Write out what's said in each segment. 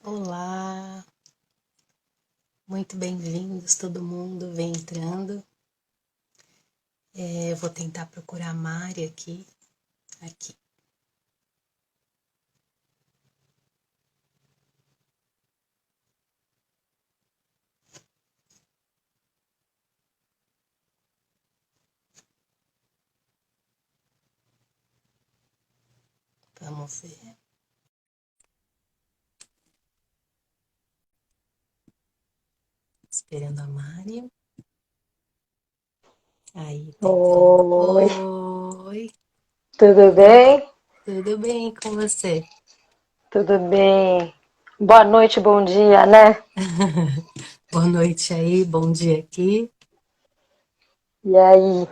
Olá, muito bem-vindos, todo mundo vem entrando. Eu vou tentar procurar a Mari aqui. Vamos ver. Esperando a Mari. Aí, tentando. Oi, Oi, tudo bem? tudo bem com você? Tudo bem. Boa noite, bom dia, né? Boa noite aí, bom dia aqui. E aí?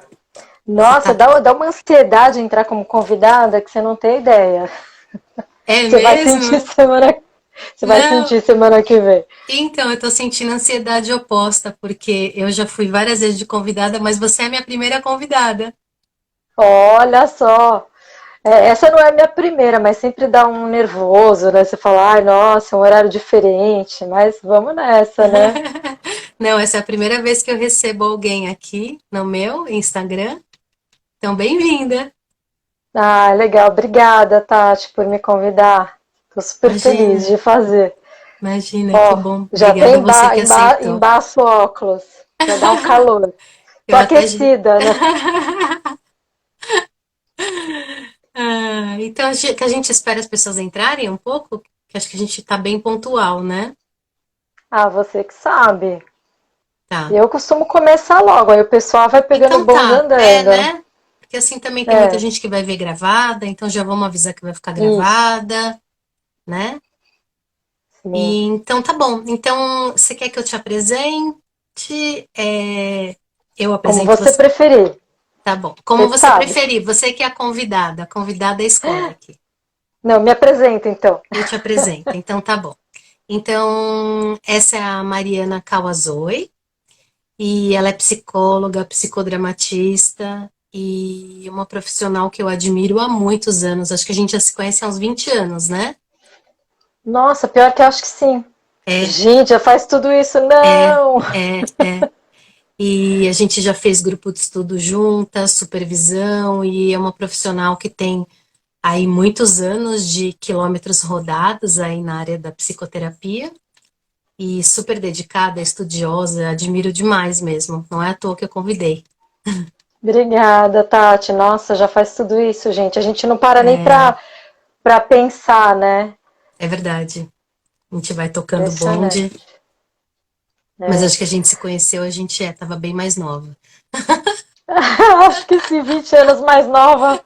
Você Nossa, tá. dá uma ansiedade entrar como convidada que você não tem ideia. É Você vai sentir mesmo? semana, você vai Não, sentir semana que vem. então eu tô sentindo ansiedade oposta, porque eu já fui várias vezes de convidada, mas você é a minha primeira convidada. Olha só, essa não é a minha primeira, mas sempre dá um nervoso, né? Você fala, ai, nossa, é um horário diferente, mas vamos nessa, né? Não, essa é a primeira vez que eu recebo alguém aqui no meu Instagram. Então, bem-vinda. Ah, legal, obrigada, Tati, por me convidar. Tô super feliz Imagina, de fazer. imagina, que Ó, bom. já Obrigada até a você que aceitou. embaço o óculos. Já dá um calor. Tô Eu até. aquecida, né? Ah, então, que a gente espera as pessoas entrarem um pouco, que acho que a gente tá bem pontual, né? Ah, você que sabe. Tá. Eu costumo começar logo, aí o pessoal vai pegando o Então bonde tá, andando. né? Porque assim também tem muita É, gente que vai ver gravada, então já vamos avisar que vai ficar isso. gravada, né? Sim. E, então tá bom. Então, você quer que eu te apresente? Eu Como apresento você você. preferir. Tá bom. Você Como que você sabe. preferir, você que é a convidada escolhe aqui. Não, me apresenta então. Eu te apresento. Então tá bom. Então, essa é a Mariana Kawazoe, e ela é psicóloga, psicodramatista e uma profissional que eu admiro há muitos anos. Acho que a gente já se conhece há uns 20 anos, né? Nossa, pior que eu acho que sim. É, Gente, já faz tudo isso? Não! é. E a gente já fez grupo de estudo juntas, supervisão, e é uma profissional que tem aí muitos anos de quilômetros rodados aí na área da psicoterapia e super dedicada, estudiosa, admiro demais mesmo. Não é à toa que eu convidei. Obrigada, Tati. Nossa, já faz tudo isso, gente. A gente não para nem pra pensar, né? É verdade. A gente vai tocando bonde, Impressionante. mas É. acho que a gente se conheceu, tava bem mais nova. Acho que sim, 20 anos mais nova.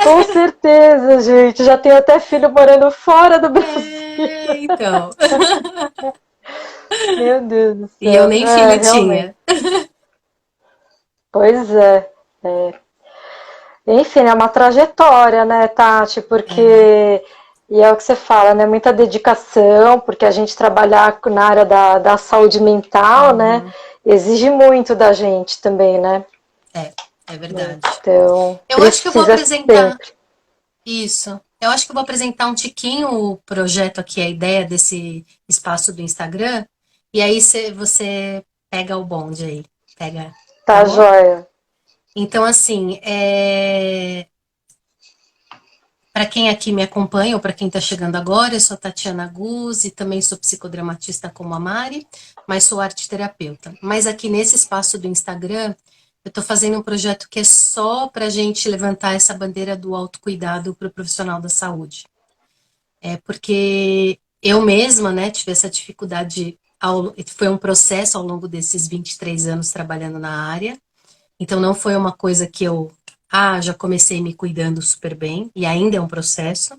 Com certeza, gente. Já tenho até filho morando fora do Brasil. Então. Meu Deus do E eu céu. nem É, filho realmente. tinha. Pois é. Enfim, é uma trajetória, né, Tati? É. Porque. E é o que você fala, né? Muita dedicação, porque a gente trabalhar na área da saúde mental, né? Uhum. Exige muito da gente também, né? É, é verdade. Então, Eu acho que eu vou precisa apresentar sempre. isso. Eu acho que eu vou apresentar um tiquinho o projeto aqui, a ideia desse espaço do Instagram. E aí você pega o bonde aí. Pega, tá Tá, bom? joia. Então, assim, para quem aqui me acompanha ou para quem está chegando agora, eu sou Tatiana Guzzi, também sou psicodramatista como a Mari, mas sou arte terapeuta. Mas aqui nesse espaço do Instagram, eu estou fazendo um projeto que é só para a gente levantar essa bandeira do autocuidado para o profissional da saúde. É porque eu mesma, né, tive essa dificuldade, foi um processo ao longo desses 23 anos trabalhando na área, então não foi uma coisa que já comecei me cuidando super bem, e ainda é um processo.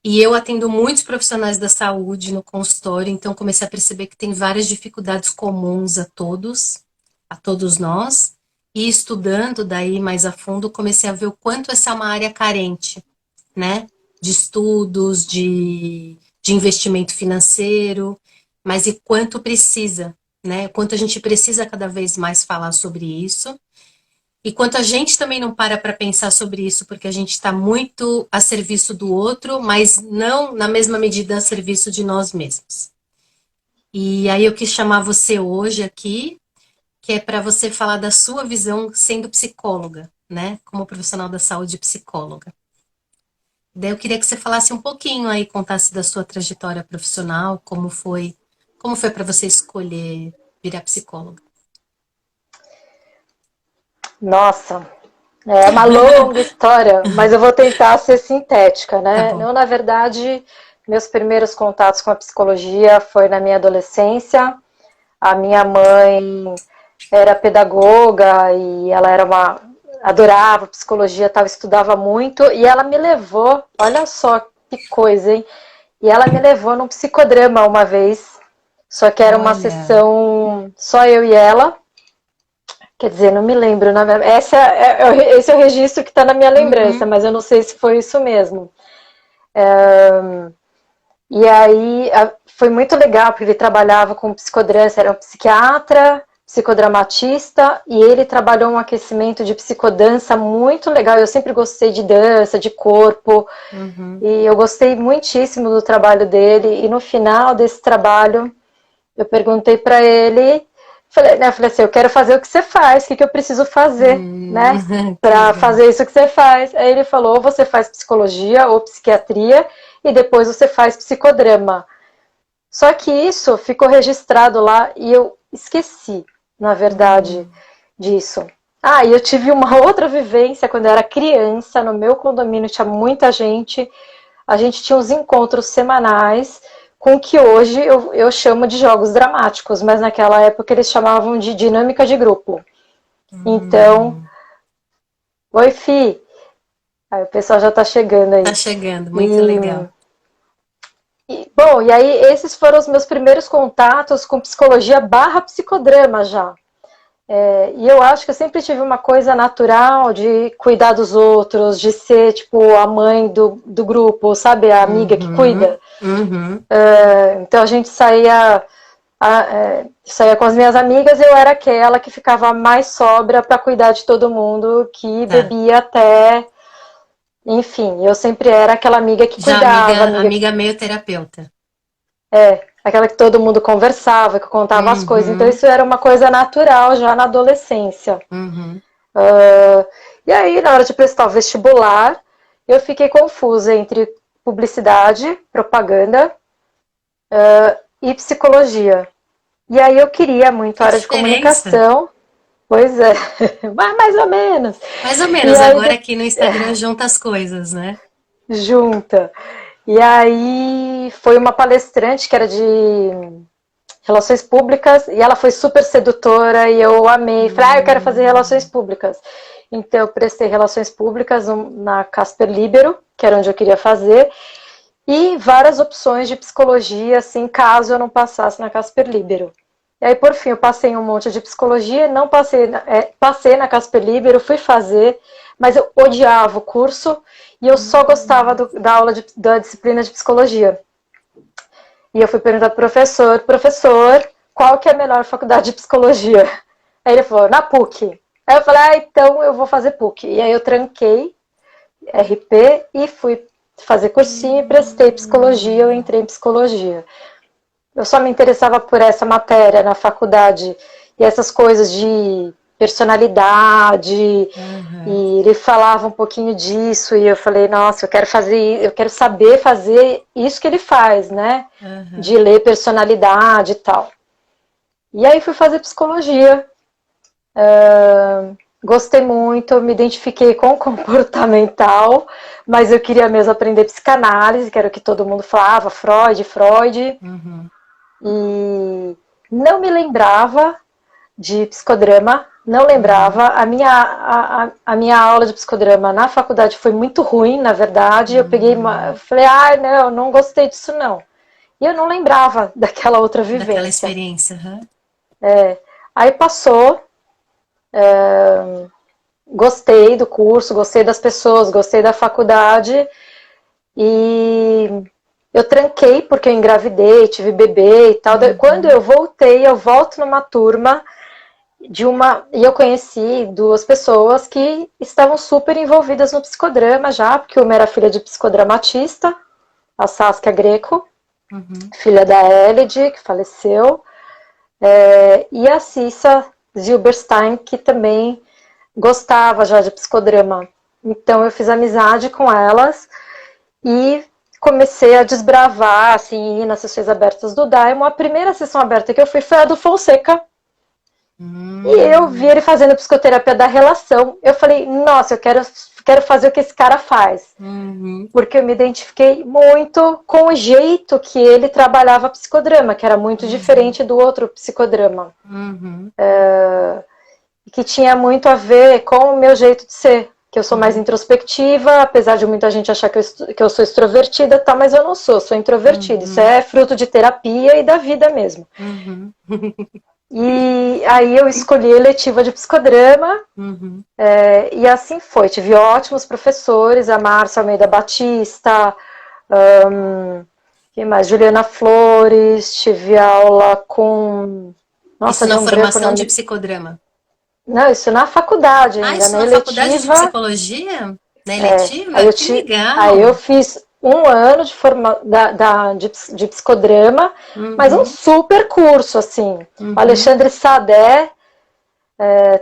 E eu atendo muitos profissionais da saúde no consultório, então comecei a perceber que tem várias dificuldades comuns a todos nós. E estudando daí mais a fundo, comecei a ver o quanto essa é uma área carente, né? de estudos, de investimento financeiro, mas e quanto precisa, né? Quanto a gente precisa cada vez mais falar sobre isso. E quanto a gente também não para pensar sobre isso, porque a gente está muito a serviço do outro, mas não na mesma medida a serviço de nós mesmos. E aí eu quis chamar você hoje aqui, que é para você falar da sua visão sendo psicóloga, né? Como profissional da saúde e psicóloga. Daí eu queria que você falasse um pouquinho aí, contasse da sua trajetória profissional, como foi para você escolher virar psicóloga. Nossa, é uma longa história, mas eu vou tentar ser sintética, Tá né? bom. Eu, na verdade, meus primeiros contatos com a psicologia foi na minha adolescência. A minha mãe era pedagoga e ela era uma adorava psicologia, tal, estudava muito e ela me levou, olha só que coisa, hein? E ela me levou num psicodrama uma vez, só que era uma Olha. sessão só eu e ela. Quer dizer, não me lembro. Esse é o registro que está na minha lembrança, Uhum, mas eu não sei se foi isso mesmo. E aí foi muito legal, porque ele trabalhava com psicodrama, era um psiquiatra, psicodramatista, e ele trabalhou um aquecimento de psicodança muito legal. Eu sempre gostei de dança, de corpo, uhum. e eu gostei muitíssimo do trabalho dele. E no final desse trabalho, eu perguntei para ele, falei assim, eu quero fazer o que você faz, o que eu preciso fazer, né, Que para legal. fazer isso que você faz. Aí ele falou, ou você faz psicologia ou psiquiatria, e depois você faz psicodrama. Só que isso ficou registrado lá e eu esqueci, na verdade, Hum, disso. Ah, e eu tive uma outra vivência quando eu era criança, no meu condomínio tinha muita gente, a gente tinha uns encontros semanais com o que hoje eu chamo de jogos dramáticos, mas naquela época eles chamavam de dinâmica de grupo. Então, hum. oi Fi, aí o pessoal já tá chegando Tá aí. chegando, muito E, legal. bom, e aí esses foram os meus primeiros contatos com psicologia barra psicodrama já. E eu acho que eu sempre tive uma coisa natural de cuidar dos outros, de ser, tipo, a mãe do grupo, sabe? A amiga que Uhum, cuida. uhum. Então a gente saía com as minhas amigas e eu era aquela que ficava mais sóbria para cuidar de todo mundo, que Tá. bebia até. Enfim, eu sempre era aquela amiga que Já cuidava, amiga que. amiga meio terapeuta. Aquela que todo mundo conversava, que contava as coisas. Então Uhum, isso era uma coisa natural já na adolescência. uhum. E aí, na hora de prestar o vestibular, eu fiquei confusa entre publicidade, propaganda e psicologia. E aí eu queria muito Que a área de diferença. comunicação, pois é, mas mais ou menos. Mais ou E menos, aí agora aqui no Instagram junta as coisas, né? junta. E aí foi uma palestrante que era de relações públicas e ela foi super sedutora e eu amei. Falei, eu quero fazer relações Hum, públicas. Então eu prestei relações públicas na Casper Libero, que era onde eu queria fazer, e várias opções de psicologia, assim, caso eu não passasse na Casper Libero. E aí, por fim, eu passei em um monte de psicologia, não passei, passei na Casper Libero, fui fazer, mas eu odiava o curso e eu só gostava da aula da disciplina de psicologia. E eu fui perguntar pro professor, qual que é a melhor faculdade de psicologia? Aí ele falou, na PUC. Aí eu falei, então eu vou fazer PUC. E aí eu tranquei RP e fui fazer cursinho e prestei psicologia, eu entrei em psicologia. Eu só me interessava por essa matéria na faculdade e essas coisas de personalidade, aham, e ele falava um pouquinho disso e eu falei, nossa, eu quero saber fazer isso que ele faz, né? aham. De ler personalidade e tal. E aí fui fazer psicologia. Gostei muito, me identifiquei com o comportamental, mas eu queria mesmo aprender psicanálise, que era o que todo mundo falava, Freud. Uhum. E não me lembrava de psicodrama, não Uhum. lembrava. A minha aula de psicodrama na faculdade foi muito ruim, na verdade. Eu peguei, Hum. falei, não, não gostei disso não. E eu não lembrava daquela outra Daquela vivência. experiência, aham. Aí passou, gostei do curso, gostei das pessoas, gostei da faculdade. E eu tranquei porque eu engravidei, tive bebê e tal. Quando eu voltei, eu volto numa turma e eu conheci duas pessoas que estavam super envolvidas no psicodrama já, porque uma era filha de psicodramatista, a Saskia Greco, filha da Elide, que faleceu, e a Cissa Zilberstein, que também gostava já de psicodrama. Então eu fiz amizade com elas e comecei a desbravar, assim, ir nas sessões abertas do Daimon. A primeira sessão aberta que eu fui foi a do Fonseca. E eu vi ele fazendo psicoterapia da relação. Eu falei, nossa, eu quero fazer o que esse cara faz. Porque eu me identifiquei muito com o jeito que ele trabalhava psicodrama, que era muito diferente do outro psicodrama. Que tinha muito a ver com o meu jeito de ser. Que eu sou mais introspectiva, apesar de muita gente achar que eu sou extrovertida, tá, mas eu não sou introvertida. Isso é fruto de terapia e da vida mesmo. E aí eu escolhi a eletiva de psicodrama, e assim foi. Tive ótimos professores, a Márcia Almeida Batista, quem mais? Juliana Flores, tive aula com... Nossa, Isso na deu um branco formação na... de psicodrama. Não, isso na faculdade Ah, ainda, isso na na faculdade de eletiva. psicologia? Na eletiva? Aí Que aí eu legal! fiz um ano de psicodrama, mas um super curso, assim. O Alexandre Sadé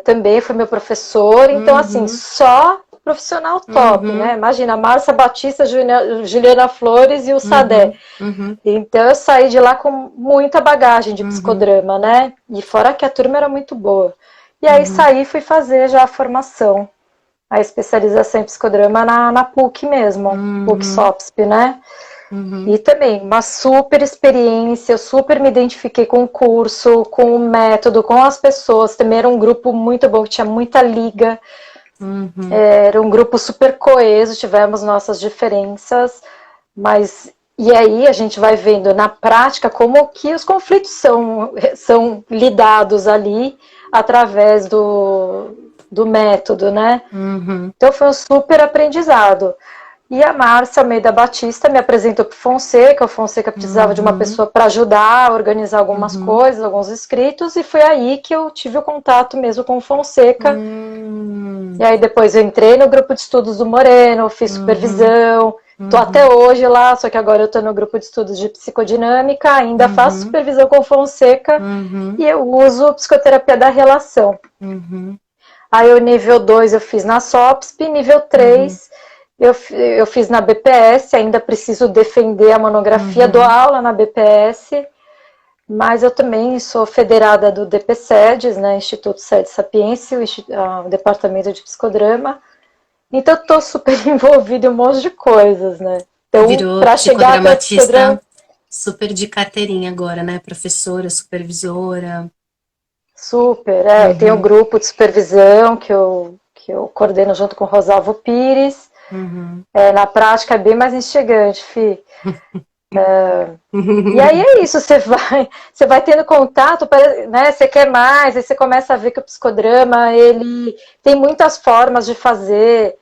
também foi meu professor, então, assim, só profissional top, né? Imagina, a Márcia Batista, Juliana Flores e o Sadé. Então, eu saí de lá com muita bagagem de psicodrama, né? E fora que a turma era muito boa. E aí saí e fui fazer já a formação, a especialização em psicodrama na PUC mesmo, PUC-SOPSP, né? E também uma super experiência, eu super me identifiquei com o curso, com o método, com as pessoas. Também era um grupo muito bom, que tinha muita liga. Era um grupo super coeso, tivemos nossas diferenças, mas e aí a gente vai vendo na prática como que os conflitos são lidados ali através do método, né? Então foi um super aprendizado. E a Márcia Almeida Batista me apresentou para o Fonseca precisava de uma pessoa para ajudar a organizar algumas coisas, alguns escritos, e foi aí que eu tive o contato mesmo com o Fonseca. E aí depois eu entrei no grupo de estudos do Moreno, fiz supervisão, tô até hoje lá, só que agora eu tô no grupo de estudos de psicodinâmica, ainda faço supervisão com o Fonseca, e eu uso psicoterapia da relação. Aí o nível 2 eu fiz na SOPSP, nível 3 eu fiz na BPS, ainda preciso defender a monografia, dou aula na BPS, mas eu também sou federada do DPSEDES, né, Instituto Sede Sapiência, o Departamento de Psicodrama, então eu tô super envolvida em um monte de coisas, né. Então, Virou para chegar até o psicodrama... psicodramatista super de carteirinha agora, né? Professora, supervisora. Super, eu tenho um grupo de supervisão que eu coordeno junto com o Rosalvo Pires. Na prática é bem mais instigante, Fi. E aí é isso, você vai tendo contato, né, você quer mais, aí você começa a ver que o psicodrama, ele tem muitas formas de fazer.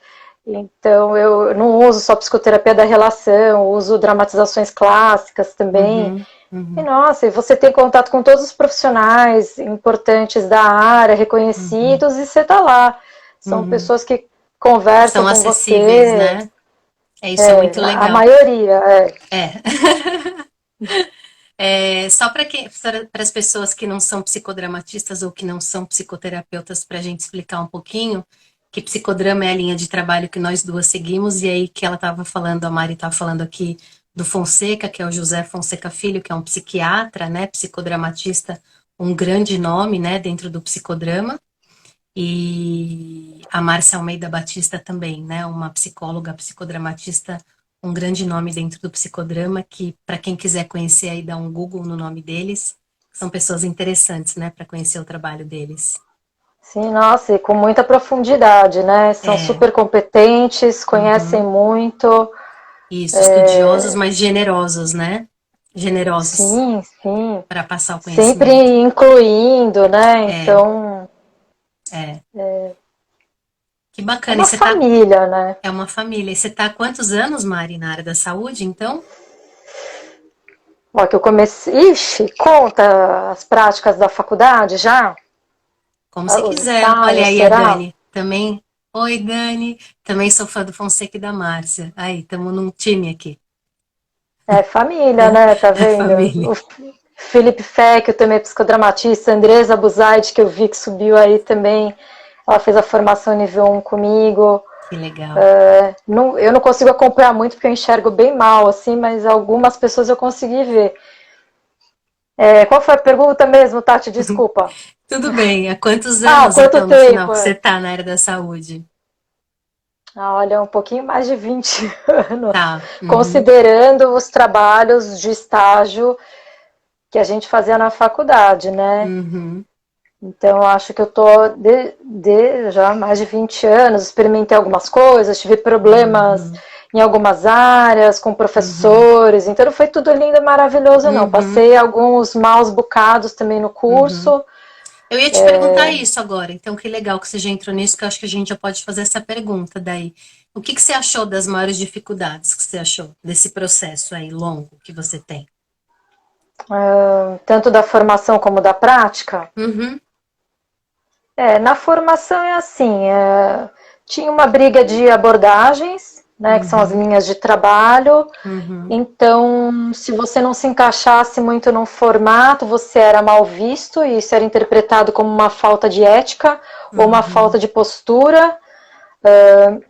Então, eu não uso só psicoterapia da relação, uso dramatizações clássicas também. E, nossa, e você tem contato com todos os profissionais importantes da área, reconhecidos, e você tá lá. São pessoas que conversam São com acessíveis, você. né? Isso é muito A legal. maioria, É. Só para as pessoas que não são psicodramatistas ou que não são psicoterapeutas, para a gente explicar um pouquinho que psicodrama é a linha de trabalho que nós duas seguimos, e aí que ela estava falando, a Mari estava falando aqui do Fonseca, que é o José Fonseca Filho, que é um psiquiatra, né, psicodramatista, um grande nome, né, dentro do psicodrama, e a Márcia Almeida Batista também, né, uma psicóloga, psicodramatista, um grande nome dentro do psicodrama, que para quem quiser conhecer aí, dá um Google no nome deles, são pessoas interessantes, né, para conhecer o trabalho deles. sim, nossa, e com muita profundidade, né? São super competentes, conhecem muito. Isso, estudiosos, mas generosos, né? Generosos Sim, sim. para passar o Sempre conhecimento. incluindo, né? Então, É. Que É bacana. E uma você tá, família, né? é uma família. E você tá há quantos anos, Mari, na área da saúde, então? Ó, que eu comecei. Ixi, conta as práticas da faculdade já? Como você Os quiser. Olha estágios, aí a será? Dani. Também. Oi, Dani. Também sou fã do Fonseca e da Márcia. Aí, estamos num time aqui. É família, né? Tá É vendo? família. O Felipe Fecchio também é psicodramatista, a Andresa Buzaide, que eu vi que subiu aí também. Ela fez a formação nível 1 comigo. Que legal. Não, eu não consigo acompanhar muito porque eu enxergo bem mal, assim, mas algumas pessoas eu consegui ver. Qual foi a pergunta mesmo, Tati? Desculpa. Tudo bem. Há quantos Ah, anos, quanto então, no final, tempo? que você está na área da saúde? Olha, um pouquinho mais de 20 anos, Tá. Uhum. considerando os trabalhos de estágio que a gente fazia na faculdade, né? Uhum. Então, acho que eu tô de já há mais de 20 anos, experimentei algumas coisas, tive problemas Uhum. em algumas áreas, com Uhum. professores, então não foi tudo lindo e maravilhoso, não. Uhum. Passei alguns maus bocados também no Uhum. curso. Eu ia te perguntar isso agora, então que legal que você já entrou nisso, que eu acho que a gente já pode fazer essa pergunta daí. O que que você achou das maiores dificuldades que você achou desse processo aí longo que você tem? Tanto da formação como da prática. Uhum. Na formação é assim, tinha uma briga de abordagens, né, que são as Uhum. linhas de trabalho. Uhum. Então, se você não se encaixasse muito num formato, você era mal visto e isso era interpretado como uma falta de ética ou uma Uhum. falta de postura.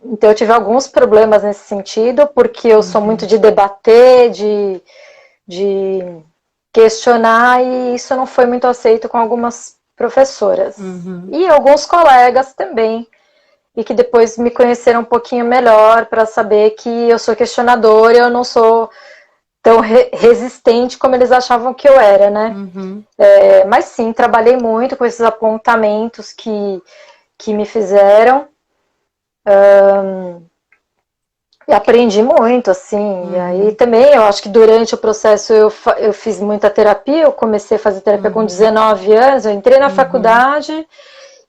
Então, eu tive alguns problemas nesse sentido, porque eu sou muito Uhum. de debater, de questionar, e isso não foi muito aceito com algumas professoras. Uhum. E alguns colegas também, e que depois me conheceram um pouquinho melhor para saber que eu sou questionadora e eu não sou tão resistente como eles achavam que eu era, né? Uhum. Mas sim, trabalhei muito com esses apontamentos que me fizeram e aprendi muito, assim. E aí Uhum. também eu acho que durante o processo eu fiz muita terapia, eu comecei a fazer terapia com Uhum. 19 anos, eu entrei na Uhum. faculdade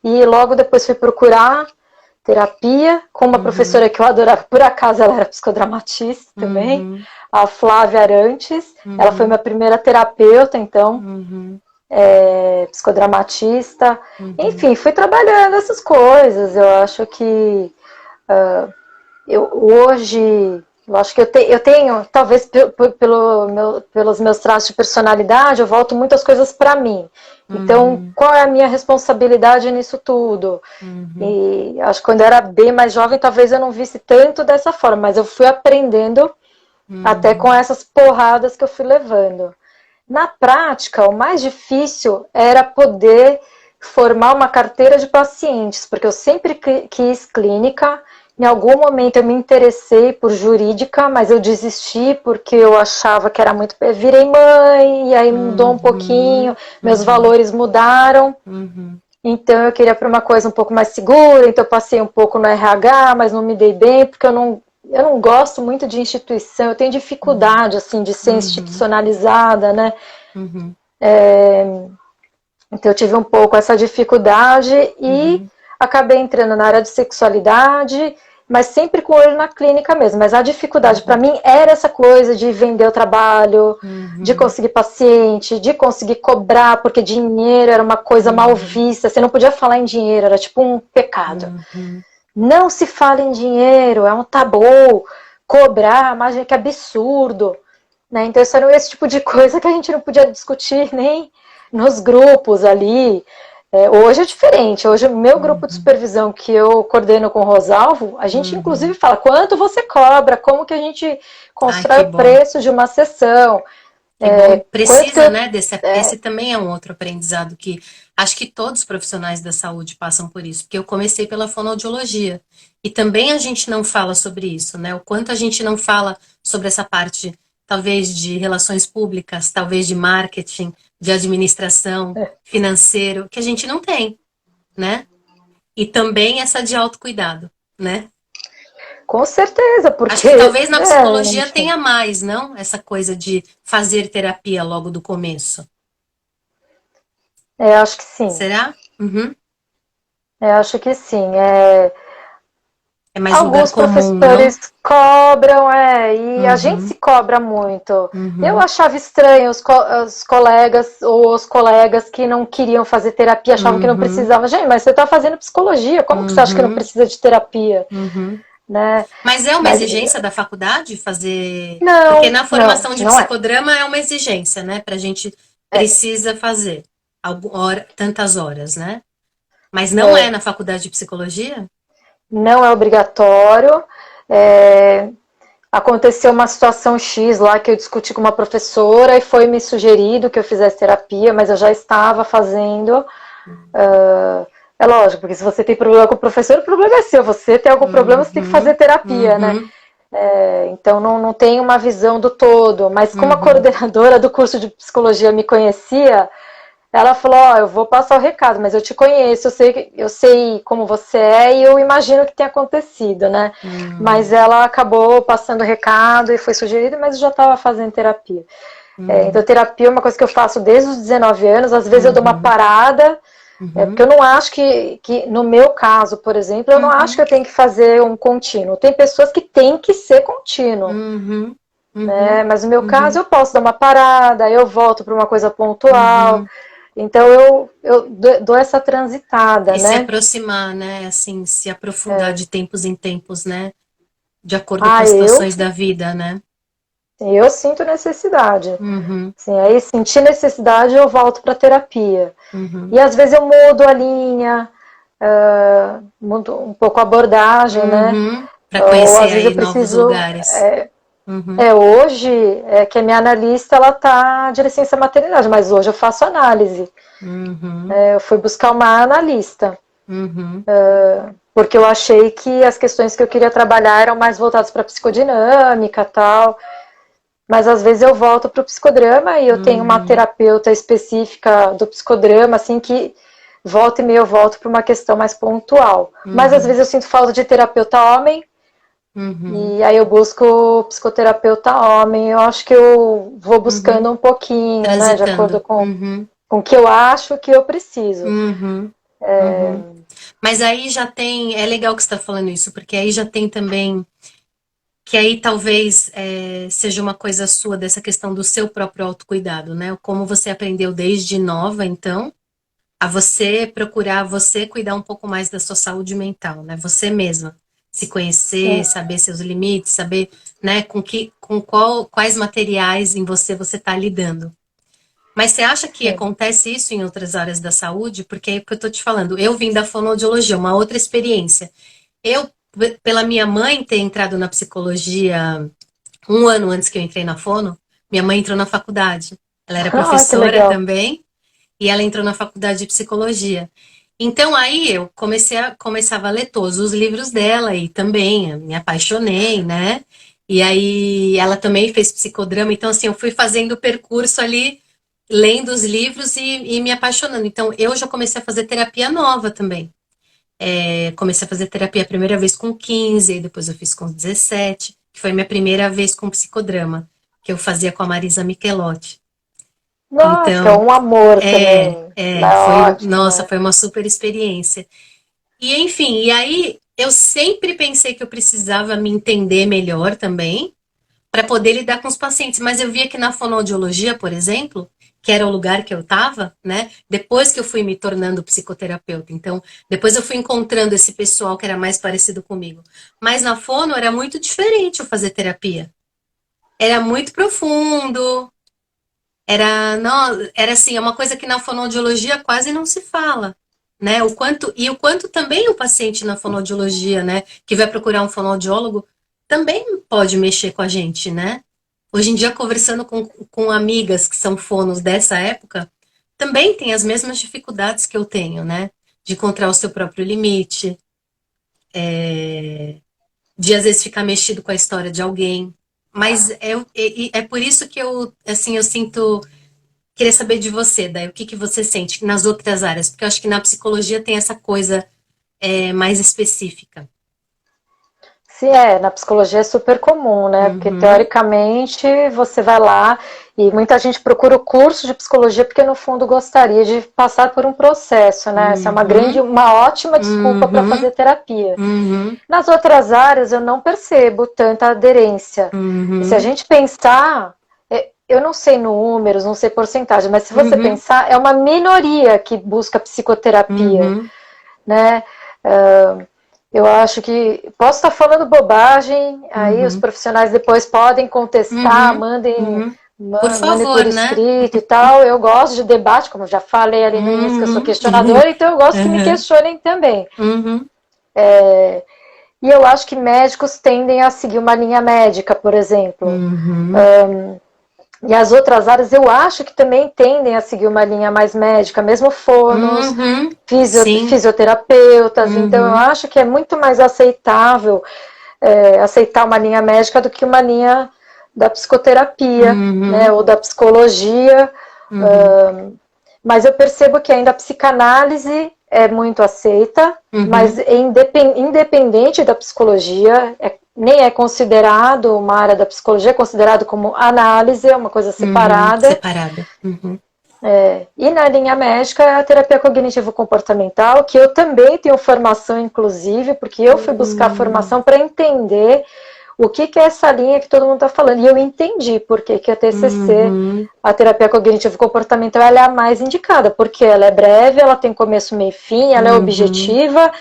e logo depois fui procurar terapia com uma Uhum. professora que eu adorava, por acaso ela era psicodramatista também, Uhum. a Flávia Arantes. Ela foi Uhum. minha primeira terapeuta, então, Uhum. psicodramatista. Uhum. Enfim, fui trabalhando essas coisas. Eu acho que eu hoje, eu acho que eu tenho, talvez pelos meus traços de personalidade, eu volto muitas coisas para mim. Então, Uhum. qual é a minha responsabilidade nisso tudo? Uhum. E acho que quando eu era bem mais jovem, talvez eu não visse tanto dessa forma, mas eu fui aprendendo até com Uhum. essas porradas que eu fui levando. Na prática, o mais difícil era poder formar uma carteira de pacientes, porque eu sempre quis clínica. Em algum momento eu me interessei por jurídica, mas eu desisti porque eu achava que era muito. Eu virei mãe, e aí mudou um pouquinho, Uhum. meus Uhum. valores mudaram. Uhum. Então eu queria para uma coisa um pouco mais segura, então eu passei um pouco no RH, mas não me dei bem, porque eu não gosto muito de instituição, eu tenho dificuldade assim de ser Uhum. institucionalizada, né? Uhum. Então eu tive um pouco essa dificuldade e Uhum. acabei entrando na área de sexualidade, mas sempre com o olho na clínica mesmo. Mas a dificuldade para Uhum. mim era essa coisa de vender o trabalho, de Uhum. conseguir paciente, de conseguir cobrar, porque dinheiro era uma coisa mal Uhum. vista. Você não podia falar em dinheiro, era tipo um pecado. Uhum. Não se fala em dinheiro, é um tabu. Cobrar, imagina que absurdo. Né? Então, isso era esse tipo de coisa que a gente não podia discutir nem nos grupos ali. Hoje é diferente. Hoje, o meu grupo de Uhum. supervisão que eu coordeno com o Rosalvo, a gente inclusive Uhum. fala quanto você cobra, como que a gente Ai, constrói que o bom. preço de uma sessão, Que bom. quanto que Precisa, eu. né, esse também é um outro aprendizado que acho que todos os profissionais da saúde passam por isso, porque eu comecei pela fonoaudiologia e também a gente não fala sobre isso, né? O quanto a gente não fala sobre essa parte, talvez de relações públicas, talvez de marketing, de administração, financeiro, que a gente não tem, né? E também essa de autocuidado, né? Com certeza, Acho que porque talvez na psicologia tenha mais, não? Essa coisa de fazer terapia logo do começo. acho que sim. Será? Uhum. Acho que sim. É mais lugar Alguns comum, não? professores cobram, e a gente Uhum, se cobra muito. Eu uhum, achava estranho os colegas ou os colegas que não queriam fazer terapia, achavam que não uhum, precisava. Gente, mas você está fazendo psicologia, como que você acha que não uhum, precisa de terapia? uhum. Né? Mas é uma Mas exigência da faculdade fazer. Porque não, na não, formação de não é. psicodrama é uma exigência, né? Pra gente É, precisa fazer tantas horas, né? Mas não é é, na faculdade de psicologia? não é obrigatório. É, aconteceu uma situação X lá que eu discuti com uma professora e foi me sugerido que eu fizesse terapia, mas eu já estava fazendo. É lógico, porque se você tem problema com o professor, o problema é seu. Você tem algum problema, você tem que fazer Uhum, terapia, né? uhum, Então não tem uma visão do todo. Mas como a uhum, coordenadora do curso de psicologia me conhecia, ela falou: Ó, eu vou passar o recado, mas eu te conheço, eu sei como você é e eu imagino que tenha acontecido, né? Mas uhum, ela acabou passando o recado e foi sugerido, mas eu já estava fazendo terapia. Então, uhum, terapia é uma coisa que eu faço desde os 19 anos. Às vezes eu dou uma uhum, parada, porque uhum, eu não acho que, no meu caso, por exemplo, eu não acho que uhum, eu tenho que fazer um contínuo. Tem pessoas que têm que ser contínuo. uhum, Né? uhum, Mas no meu caso uhum, eu posso dar uma parada, eu volto para uma coisa pontual. uhum. Então eu dou essa transitada, E se né? aproximar, né? Assim, se aprofundar de tempos em tempos, né? De acordo com Ah, as situações da vida, né? eu sinto necessidade. Uhum, Assim, aí sentir necessidade eu volto para terapia. uhum, E às vezes eu mudo a linha, mudo um pouco a abordagem, né? uhum. Para Ou conhecer às vezes eu aí novos preciso. lugares. Uhum, Hoje que a minha analista ela tá de licença maternidade, mas hoje eu faço análise. uhum, Eu fui buscar uma analista, uhum, porque eu achei que as questões que eu queria trabalhar eram mais voltadas para psicodinâmica e tal. Mas às vezes eu volto para o psicodrama e eu tenho uma uhum, terapeuta específica do psicodrama, assim, que volta e meia eu volto para uma questão mais pontual. Mas às uhum, vezes eu sinto falta de terapeuta homem, uhum, e aí eu busco psicoterapeuta homem. Eu acho que eu vou uhum. buscando um pouquinho, né, de acordo Transitando. Uhum, com o que eu acho que eu preciso. uhum, uhum. Mas aí já tem, é legal que você está falando isso, porque aí já tem também, que aí talvez seja uma coisa sua dessa questão do seu próprio autocuidado, né? Como você aprendeu desde nova, então, a você procurar você cuidar um pouco mais da sua saúde mental, né? Você mesma se conhecer, Sim, saber seus limites, saber, né, quais materiais em você está lidando. Mas você acha que sim. acontece isso em outras áreas da saúde? Porque é o que eu tô te falando. Eu vim da fonoaudiologia, uma outra experiência. Eu, pela minha mãe ter entrado na psicologia um ano antes que eu entrei na fono, minha mãe entrou na faculdade. Ela era Ah, que professora legal. também e ela entrou na faculdade de psicologia. Então aí eu começava a ler todos os livros dela e também me apaixonei, né? E aí ela também fez psicodrama, então assim, eu fui fazendo o percurso ali, lendo os livros e me apaixonando. Então eu já comecei a fazer terapia nova também. Comecei a fazer terapia a primeira vez com 15, depois eu fiz com 17, que foi minha primeira vez com psicodrama, que eu fazia com a Marisa Michelotti. Nossa, que é Então, um amor também. É ótimo, nossa, né? foi uma super experiência. E enfim, e aí eu sempre pensei que eu precisava me entender melhor também, para poder lidar com os pacientes, mas eu via que na fonoaudiologia, por exemplo, que era o lugar que eu estava, né? Depois que eu fui me tornando psicoterapeuta, então, depois eu fui encontrando esse pessoal que era mais parecido comigo. Mas na fono era muito diferente eu fazer terapia. Era muito profundo, era assim, é uma coisa que na fonoaudiologia quase não se fala, né? O quanto também o paciente na fonoaudiologia, né, que vai procurar um fonoaudiólogo, também pode mexer com a gente, né? Hoje em dia, conversando com amigas que são fonos dessa época, também tem as mesmas dificuldades que eu tenho, né? De encontrar o seu próprio limite, de às vezes ficar mexido com a história de alguém. Mas é por isso que eu, assim, eu sinto. Queria saber de você, daí, o que que você sente nas outras áreas, porque eu acho que na psicologia tem essa coisa mais específica. Se na psicologia é super comum, né? Porque Uhum, teoricamente você vai lá e muita gente procura o curso de psicologia porque no fundo gostaria de passar por um processo, né? Essa é uhum, uma ótima desculpa para uhum, fazer terapia. uhum, Nas outras áreas eu não percebo tanta aderência. E se a uhum, gente pensar, eu não sei números, não sei porcentagem, mas se você uhum, pensar, é uma minoria que busca psicoterapia, uhum, né? Eu acho que posso estar falando bobagem, aí os uhum, profissionais depois podem contestar, uhum, uhum. Por mandem por favor, né? escrito e tal. Eu gosto de debate, como eu já falei ali no início que eu sou Uhum, questionadora, então eu gosto que me uhum, questionem também. uhum, E eu acho que médicos tendem a seguir uma linha médica, por exemplo. uhum, E as outras áreas eu acho que também tendem a seguir uma linha mais médica, mesmo fonos, uhum. Sim. fisioterapeutas. Então eu Uhum, acho que é muito mais aceitável aceitar uma linha médica do que uma linha da psicoterapia, né, uhum, ou da psicologia. uhum, Mas eu percebo que ainda a psicanálise é muito aceita, mas uhum, independente da psicologia, nem é considerado uma área da psicologia, é considerado como análise, é uma coisa uhum. separada. Separada. Uhum, E na linha médica é a terapia cognitivo-comportamental, que eu também tenho formação, inclusive, porque eu fui buscar uhum, formação para entender o que é essa linha que todo mundo está falando. E eu entendi por que a TCC, uhum, a terapia cognitivo-comportamental, ela é a mais indicada, porque ela é breve, ela tem começo, meio e fim, ela é uhum, objetiva,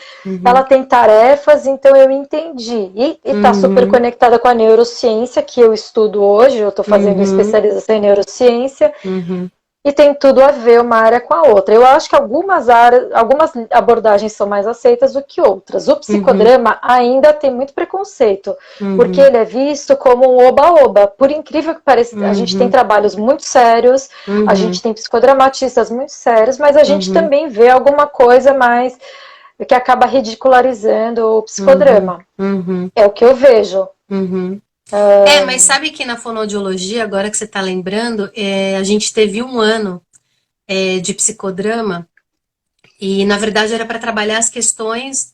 ela uhum, tem tarefas, então eu entendi. E está super uhum, conectada com a neurociência, que eu estudo hoje, eu estou fazendo uhum, especialização em neurociência, uhum, e tem tudo a ver uma área com a outra. Eu acho que algumas áreas, algumas abordagens são mais aceitas do que outras. O uhum, psicodrama ainda tem muito preconceito, porque uhum, ele é visto como um oba-oba. Por incrível que pareça, a gente tem uhum, trabalhos muito sérios, a gente uhum, tem psicodramatistas muito sérios, mas a gente uhum, também vê alguma coisa mais que acaba ridicularizando o uhum, psicodrama. uhum, É o que eu vejo. uhum. Mas sabe que na fonoaudiologia, agora que você está lembrando, a gente teve um ano de psicodrama. E, na verdade, era para trabalhar as questões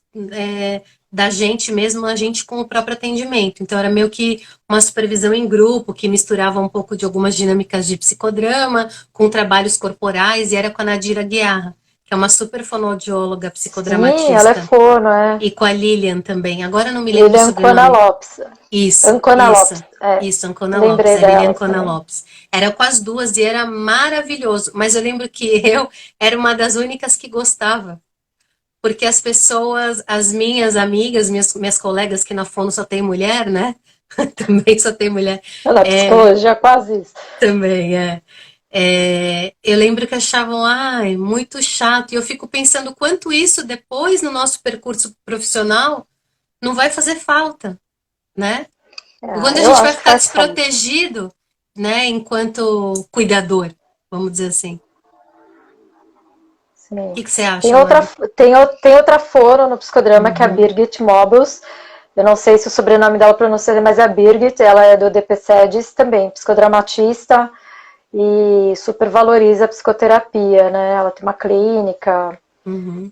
da gente mesmo, a gente com o próprio atendimento. Então, era meio que uma supervisão em grupo, que misturava um pouco de algumas dinâmicas de psicodrama com trabalhos corporais, e era com a Nadira Guiarra, que é uma super fonoaudióloga, Sim, ela é psicodramatista, fono, é. e com a Lilian também. Agora eu não me lembro o Lilian Cona sobrenome. Lopes. Isso, Ancona isso, Lopes, é. isso, Ancona Lopes, Lembrei a Lilian delas Ancona também. Lopes. Era com as duas e era maravilhoso, mas eu lembro que eu era uma das únicas que gostava, porque as pessoas, as minhas amigas, minhas colegas, que na Fono só tem mulher, né? Também só tem mulher, Na é, psicologia, quase isso. também eu lembro que achavam, ai, muito chato, e eu fico pensando quanto isso depois no nosso percurso profissional não vai fazer falta, né? Quando a Eu gente vai acho que ficar faz falta. desprotegido, né, enquanto cuidador, vamos dizer assim. O Sim. que que você Tem acha, outra, Mari? tem outra fono no psicodrama, que é a Uhum, Birgit Mobius. Eu não sei se o sobrenome dela pronuncia, mas é a Birgit, ela é do DPCEDES também, psicodramatista, e super valoriza a psicoterapia, né? Ela tem uma clínica. uhum.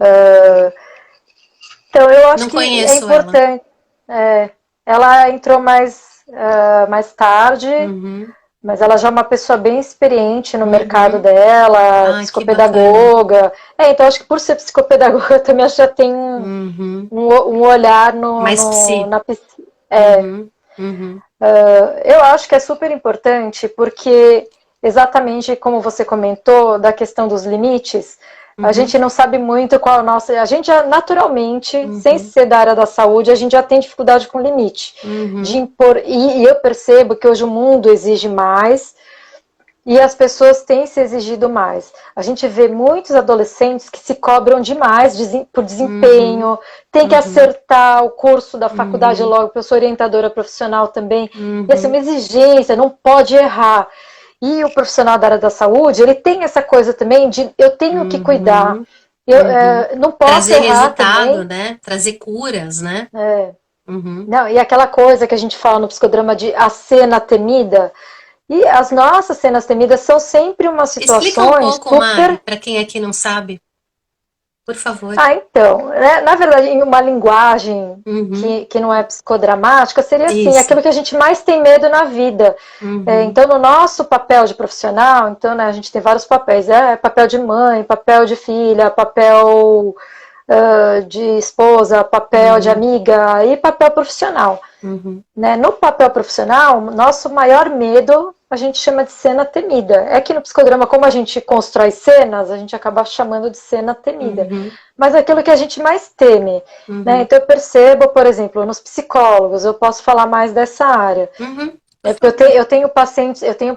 Então, eu acho Não que é conheço ela. importante. Ela entrou mais tarde, Uhum. mas ela já é uma pessoa bem experiente no mercado Uhum. dela, Ah, que bacana. psicopedagoga. Então acho que por ser psicopedagoga, eu também acho que já tem Uhum. um olhar Mais psi. na Uhum. Uhum. eu acho que é super importante porque, exatamente como você comentou, da questão dos limites, a Uhum. gente não sabe muito qual é o nosso. A gente já, naturalmente, sem Uhum. ser da área da saúde, a gente já tem dificuldade com limite. De Uhum. impor, e eu percebo que hoje o mundo exige mais e as pessoas têm se exigido mais. A gente vê muitos adolescentes que se cobram demais por Uhum. desempenho, tem que Uhum. acertar o curso da faculdade Uhum. logo, porque eu sou orientadora profissional também. E assim, uma Uhum. exigência, não pode errar. E o profissional da área da saúde, ele tem essa coisa também de eu tenho que cuidar, Uhum. eu Uhum. não posso Trazer errar resultado, também. né? Trazer curas, né? Uhum. Não, e aquela coisa que a gente fala no psicodrama de a cena temida, e as nossas cenas temidas são sempre umas Explica um situações pouco, Mari, super. para quem aqui não sabe. por favor. Ah, então, né, na verdade, em uma linguagem Uhum. que não é psicodramática, seria assim, Isso. aquilo que a gente mais tem medo na vida. Uhum. Então, no nosso papel de profissional, então, né, a gente tem vários papéis, papel de mãe, papel de filha, papel de esposa, papel de Uhum. amiga e papel profissional. Uhum. Né? No papel profissional, nosso maior medo a gente chama de cena temida. É que no psicodrama, como a gente constrói cenas, a gente acaba chamando de cena temida. Uhum. Mas é aquilo que a gente mais teme. Né? Uhum. Então eu percebo, por exemplo, nos psicólogos, eu posso falar mais dessa área. Uhum. Por É porque favor. eu tenho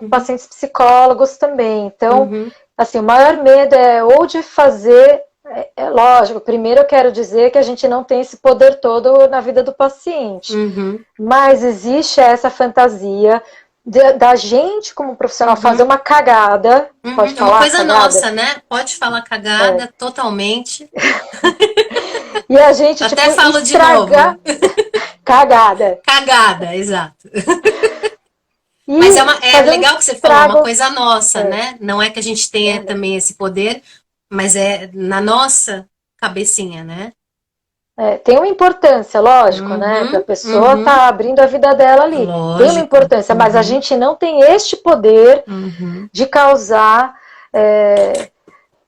Uhum. pacientes psicólogos também. Então, Uhum. assim, o maior medo é ou de fazer. É lógico, primeiro eu quero dizer que a gente não tem esse poder todo na vida do paciente. Uhum. Mas existe essa fantasia da gente, como profissional, fazer Uhum. uma cagada. Pode Uhum. É uma falar coisa cagada? nossa, né? Pode falar É. cagada totalmente. E a gente, Eu até tipo, falo de estragar novo. cagada. Cagada, exato. Mas E é fazer um legal que você falou, é uma estrago. coisa nossa, É, né? Não é que a gente tenha verdade. também esse poder, mas é na nossa cabecinha, né? Tem uma importância, lógico, né? Que a Uhum, pessoa uhum, está abrindo a vida dela ali. Tem uma lógico. importância, mas a Uhum, gente não tem este poder uhum, de causar é,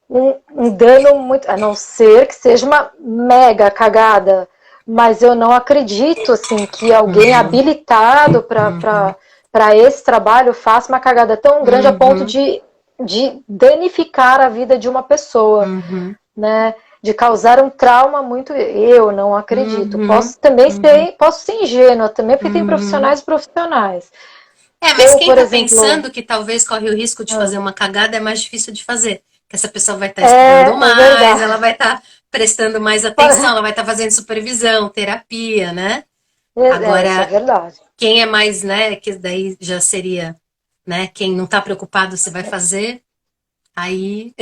um dano muito. A não ser que seja uma mega cagada. Mas eu não acredito assim que alguém uhum, habilitado uhum, para esse trabalho faça uma cagada tão grande a ponto uhum, de danificar a vida de uma pessoa, uhum, né? De causar um trauma muito. Eu não acredito. uhum, uhum, Posso ser ingênua também, porque tem uhum. profissionais e profissionais. É, mas Eu, quem por tá exemplo. pensando que talvez corre o risco de fazer uma cagada é mais difícil de fazer. Que essa pessoa vai estar estudando É mais, verdade. ela vai estar prestando mais atenção, ela vai estar fazendo supervisão, terapia, né? Isso é Agora, verdade. quem é mais, né, que daí já seria, né, quem não tá preocupado se vai fazer, aí.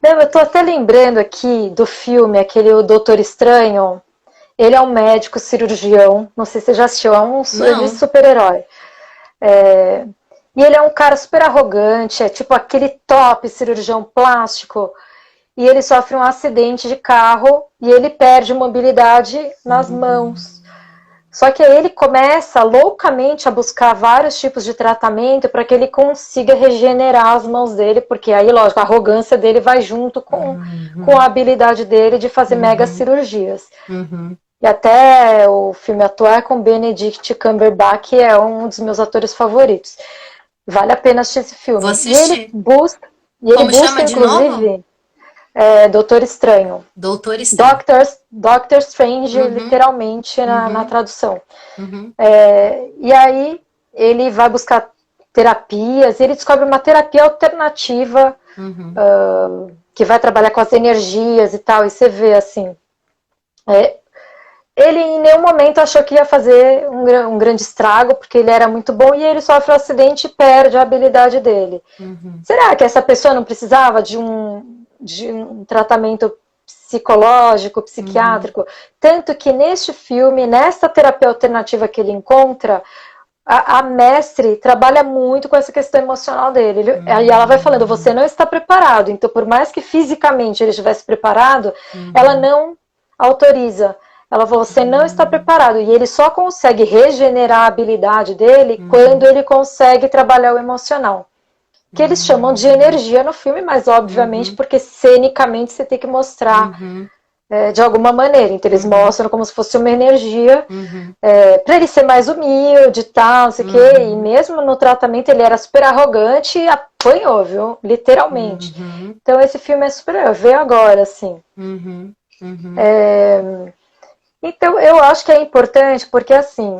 Não, eu tô até lembrando aqui do filme, aquele O Doutor Estranho. Ele é um médico cirurgião, não sei se você já assistiu, é de Não. super-herói. E ele é um cara super arrogante, é tipo aquele top cirurgião plástico. E ele sofre um acidente de carro e ele perde mobilidade nas mãos. Só que aí ele começa loucamente a buscar vários tipos de tratamento para que ele consiga regenerar as mãos dele, porque aí, lógico, a arrogância dele vai junto com a Uhum, habilidade dele de fazer mega uhum, cirurgias. uhum. E até o filme atual é com Benedict Cumberbatch, que é um dos meus atores favoritos. Vale a pena assistir esse Vou filme. assistir. E ele Como chama busca de novo? inclusive, Doutor Estranho. Doutor Estranho. Doctor Strange, Uhum, literalmente, na uhum, tradução. uhum, E aí ele vai buscar terapias, e ele descobre uma terapia alternativa uhum, que vai trabalhar com as energias e tal, e você vê assim, é, ele em nenhum momento achou que ia fazer um grande estrago, porque ele era muito bom, e ele sofre um acidente e perde a habilidade dele. uhum, Será que essa pessoa não precisava de um tratamento psicológico, uhum, psiquiátrico? Tanto que neste filme, nesta terapia alternativa que ele encontra, a mestre trabalha muito com essa questão emocional dele. Aí ela vai falando, você uhum, não está preparado. Então, por mais que fisicamente ele estivesse preparado, ela uhum, não autoriza. Ela falou, você não está uhum, preparado. E ele só consegue regenerar a habilidade dele quando uhum, ele consegue trabalhar o emocional. Que eles chamam de uhum, energia no filme, mas obviamente uhum, porque cenicamente você tem que mostrar uhum, de alguma maneira. Então eles uhum, mostram como se fosse uma energia uhum, para ele ser mais humilde e tal, não sei o quê. E uhum, mesmo no tratamento ele era super arrogante e apanhou, viu? Literalmente. uhum, Então esse filme é super. Eu vejo agora, assim. uhum, uhum, Então eu acho que é importante porque, assim,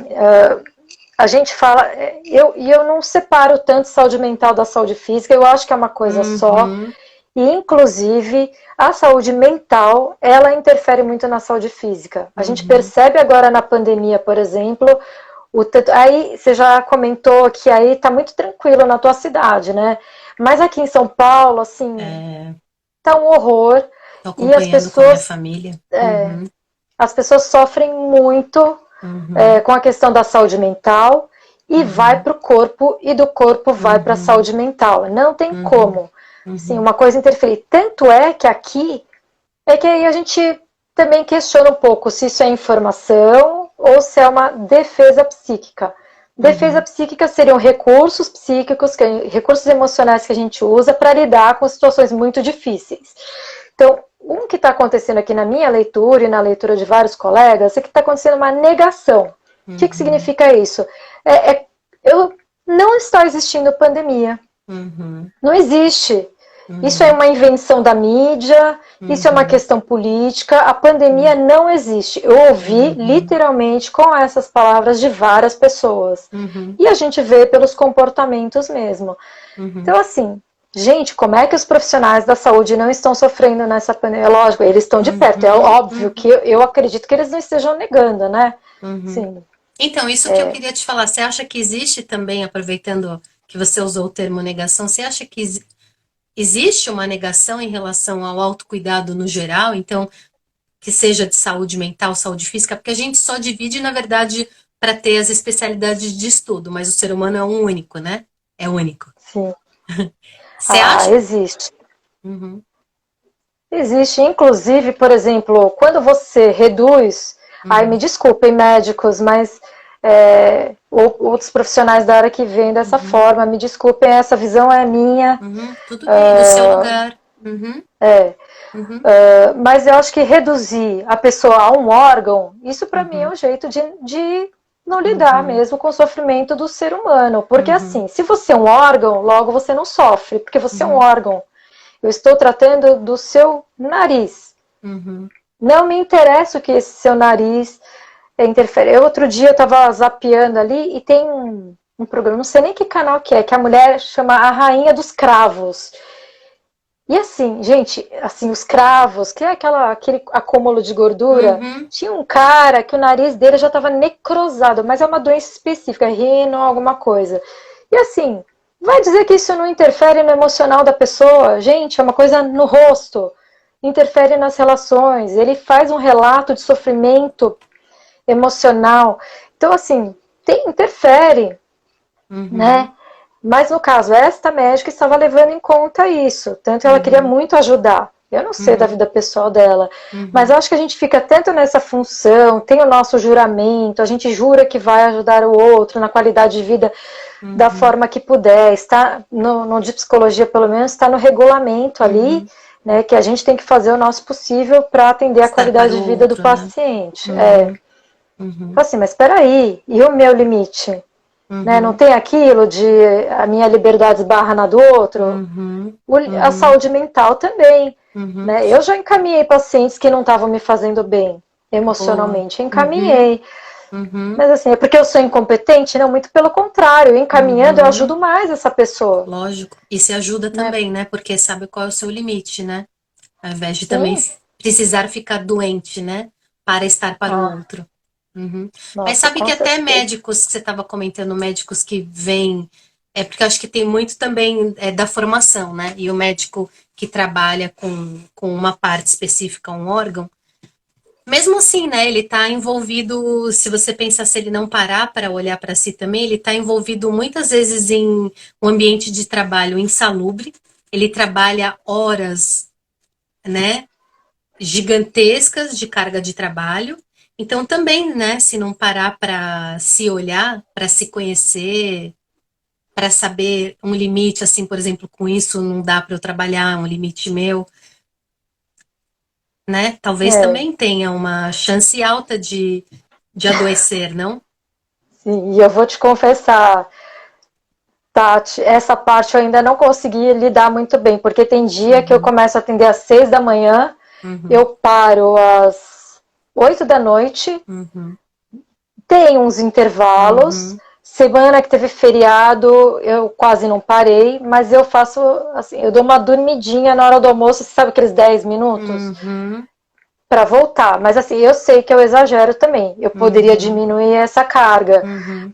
a gente fala. Eu não separo tanto saúde mental da saúde física, eu acho que é uma coisa só. uhum, E, inclusive, a saúde mental, ela interfere muito na saúde física. A gente uhum. percebe agora na pandemia, por exemplo, aí você já comentou que aí tá muito tranquilo na tua cidade, né? Mas aqui em São Paulo, assim, É, tá um horror tô e acompanhando com a minha família. Uhum, as pessoas sofrem muito uhum, com a questão da saúde mental e vai uhum, para o corpo e do corpo vai para a uhum, saúde mental. Não tem uhum, como. Sim, uhum, uma coisa interferir. Tanto é que aqui É que aí a gente também questiona um pouco se isso é informação ou se é uma defesa psíquica. Defesa psíquica seriam recursos psíquicos, recursos emocionais que a gente usa para lidar com situações muito difíceis. Então, o que está acontecendo aqui na minha leitura e na leitura de vários colegas é que está acontecendo uma negação. O que significa isso? Não está existindo pandemia. Não existe. Isso é uma invenção da mídia, isso é uma questão política, a pandemia não existe. Eu ouvi literalmente com essas palavras de várias pessoas. E a gente vê pelos comportamentos mesmo. Então, assim, gente, como é que os profissionais da saúde não estão sofrendo nessa pandemia? Lógico, eles estão de perto, é óbvio que eu acredito que eles não estejam negando, né? Sim. Então, isso que eu queria te falar, você acha que existe também, aproveitando que você usou o termo negação, você acha que existe uma negação em relação ao autocuidado no geral, então, que seja de saúde mental, saúde física, porque a gente só divide, na verdade, para ter as especialidades de estudo, mas o ser humano é um único, né? É único. Sim. Você acha? Existe. Existe, inclusive, por exemplo, quando você reduz, me desculpem médicos, mas outros profissionais da área que vêm dessa forma, me desculpem, essa visão é minha. Tudo bem, no seu lugar. Mas eu acho que reduzir a pessoa a um órgão, isso para mim é um jeito de não lidar mesmo com o sofrimento do ser humano. Porque assim, se você é um órgão, logo você não sofre, porque você é um órgão. Eu estou tratando do seu nariz. Não me interessa o que esse seu nariz interfere. Outro dia eu estava zapeando ali e tem um programa, não sei nem que canal que a mulher chama A Rainha dos Cravos. E assim, gente, assim, os cravos, que é aquele acúmulo de gordura, tinha um cara que o nariz dele já estava necrosado, mas é uma doença específica, rino, alguma coisa. E assim, vai dizer que isso não interfere no emocional da pessoa? Gente, é uma coisa no rosto, interfere nas relações, ele faz um relato de sofrimento emocional. Então, assim, interfere, né? Mas no caso, esta médica estava levando em conta isso, tanto ela queria muito ajudar. Eu não sei da vida pessoal dela, mas eu acho que a gente fica tanto nessa função, tem o nosso juramento, a gente jura que vai ajudar o outro na qualidade de vida da forma que puder. Está no de psicologia, pelo menos, está no regulamento ali, né, que a gente tem que fazer o nosso possível para atender a qualidade de vida do paciente. Assim, mas espera aí, e o meu limite? Né? Não tem aquilo de a minha liberdade esbarra na do outro? A saúde mental também. Né? Eu já encaminhei pacientes que não estavam me fazendo bem emocionalmente. Encaminhei. Mas assim, é porque eu sou incompetente? Não, muito pelo contrário. Encaminhando, eu ajudo mais essa pessoa. Lógico. E se ajuda também, né? Porque sabe qual é o seu limite, né? Ao invés de Sim. também precisar ficar doente, né? Para estar para o outro. Nossa, mas sabe que certeza. até médicos, que você estava comentando, médicos que vêm, porque eu acho que tem muito também da formação, né? E o médico que trabalha com uma parte específica, um órgão, mesmo assim, né? Ele está envolvido, se você pensar, se ele não parar para olhar para si também, ele está envolvido muitas vezes em um ambiente de trabalho insalubre, ele trabalha horas, né? Gigantescas de carga de trabalho. Então também, né, se não parar para se olhar, para se conhecer, para saber um limite, assim, por exemplo, com isso não dá para eu trabalhar, um limite meu, né? Talvez também tenha uma chance alta de adoecer, não? Sim, e eu vou te confessar, Tati, essa parte eu ainda não consegui lidar muito bem, porque tem dia que eu começo a atender às 6 da manhã, eu paro às 8 da noite, tem uns intervalos, semana que teve feriado, eu quase não parei, mas eu faço, assim, eu dou uma dormidinha na hora do almoço, você sabe aqueles 10 minutos? Para voltar, mas assim, eu sei que eu exagero também, eu poderia diminuir essa carga,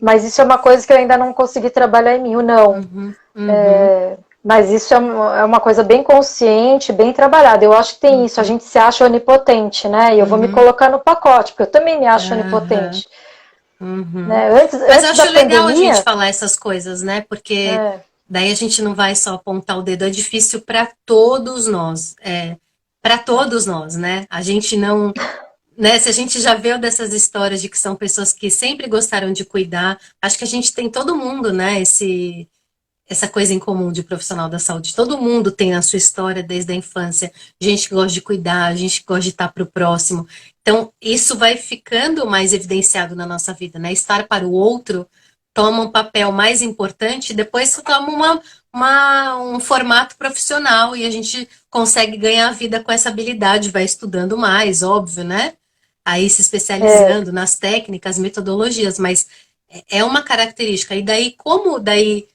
mas isso é uma coisa que eu ainda não consegui trabalhar em mim, não. Mas isso é uma coisa bem consciente, bem trabalhada. Eu acho que tem isso, a gente se acha onipotente, né? E eu vou me colocar no pacote, porque eu também me acho onipotente. Né? Mas eu antes da acho legal pandemia, a gente falar essas coisas, né? Porque daí a gente não vai só apontar o dedo, é difícil para todos nós. para todos nós, né? A gente não, né? Se a gente já viu dessas histórias de que são pessoas que sempre gostaram de cuidar, acho que a gente tem todo mundo, né? Essa coisa em comum de profissional da saúde. Todo mundo tem na sua história desde a infância, gente que gosta de cuidar, gente que gosta de estar para o próximo. Então, isso vai ficando mais evidenciado na nossa vida, né? Estar para o outro toma um papel mais importante, depois toma um formato profissional e a gente consegue ganhar a vida com essa habilidade, vai estudando mais, óbvio, né? Aí se É, especializando nas técnicas, metodologias, mas é uma característica. E daí, como daí,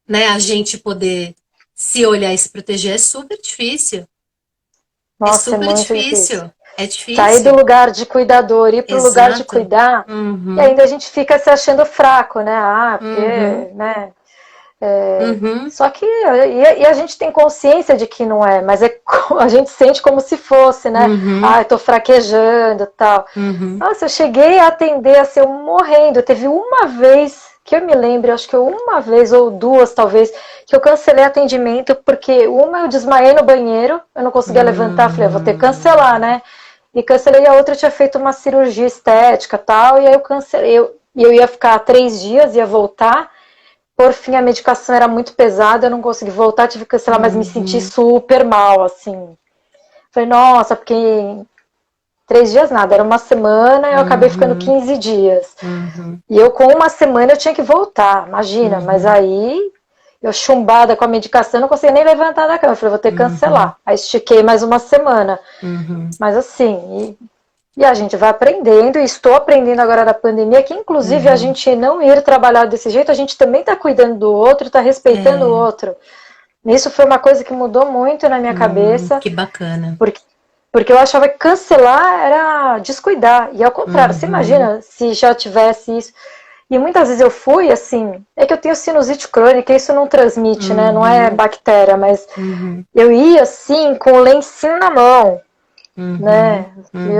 né, a gente poder se olhar e se proteger é super difícil. É nossa, é super muito difícil. difícil. É Sair do difícil. lugar de cuidador, ir para o lugar de Exato. cuidar, e Uhum. ainda a gente fica se achando fraco, né? Ah, porque, Uhum. né? Uhum. Só que e a gente tem consciência de que não é, mas a gente sente como se fosse, né? Ah, Uhum. eu tô fraquejando, tal. Uhum. Nossa, eu cheguei a atender assim, eu morrendo. Teve uma vez que eu me lembro, acho que uma vez ou duas talvez, que eu cancelei atendimento porque uma eu desmaiei no banheiro, eu não conseguia levantar, falei, eu vou ter que cancelar, né? E cancelei, a outra eu tinha feito uma cirurgia estética, tal, e aí eu cancelei, eu ia ficar 3 dias, ia voltar. Por fim, a medicação era muito pesada, eu não consegui voltar, tive que cancelar, mas me senti Uhum. super mal, assim. Falei, nossa, porque 3 dias nada, era uma semana, eu acabei ficando Uhum. 15 dias. Uhum. E eu, com uma semana, eu tinha que voltar, imagina. Mas Uhum. aí, eu chumbada com a medicação, não conseguia nem levantar da cama. Eu falei, vou ter que Uhum. cancelar. Aí estiquei mais uma semana. Uhum. Mas assim, e a gente vai aprendendo, e estou aprendendo agora da pandemia, que inclusive a Uhum. gente não ir trabalhar desse jeito, a gente também está cuidando do outro, está respeitando o É. outro. Isso foi uma coisa que mudou muito na minha cabeça, Que bacana. porque, porque eu achava que cancelar era descuidar. E ao contrário, você Uhum. imagina se já tivesse isso. E muitas vezes eu fui assim, é que eu tenho sinusite crônica, isso não transmite, né? Não é Uhum. bactéria, mas Uhum. eu ia assim, com o lencinho na mão, Uhum. né? Uhum.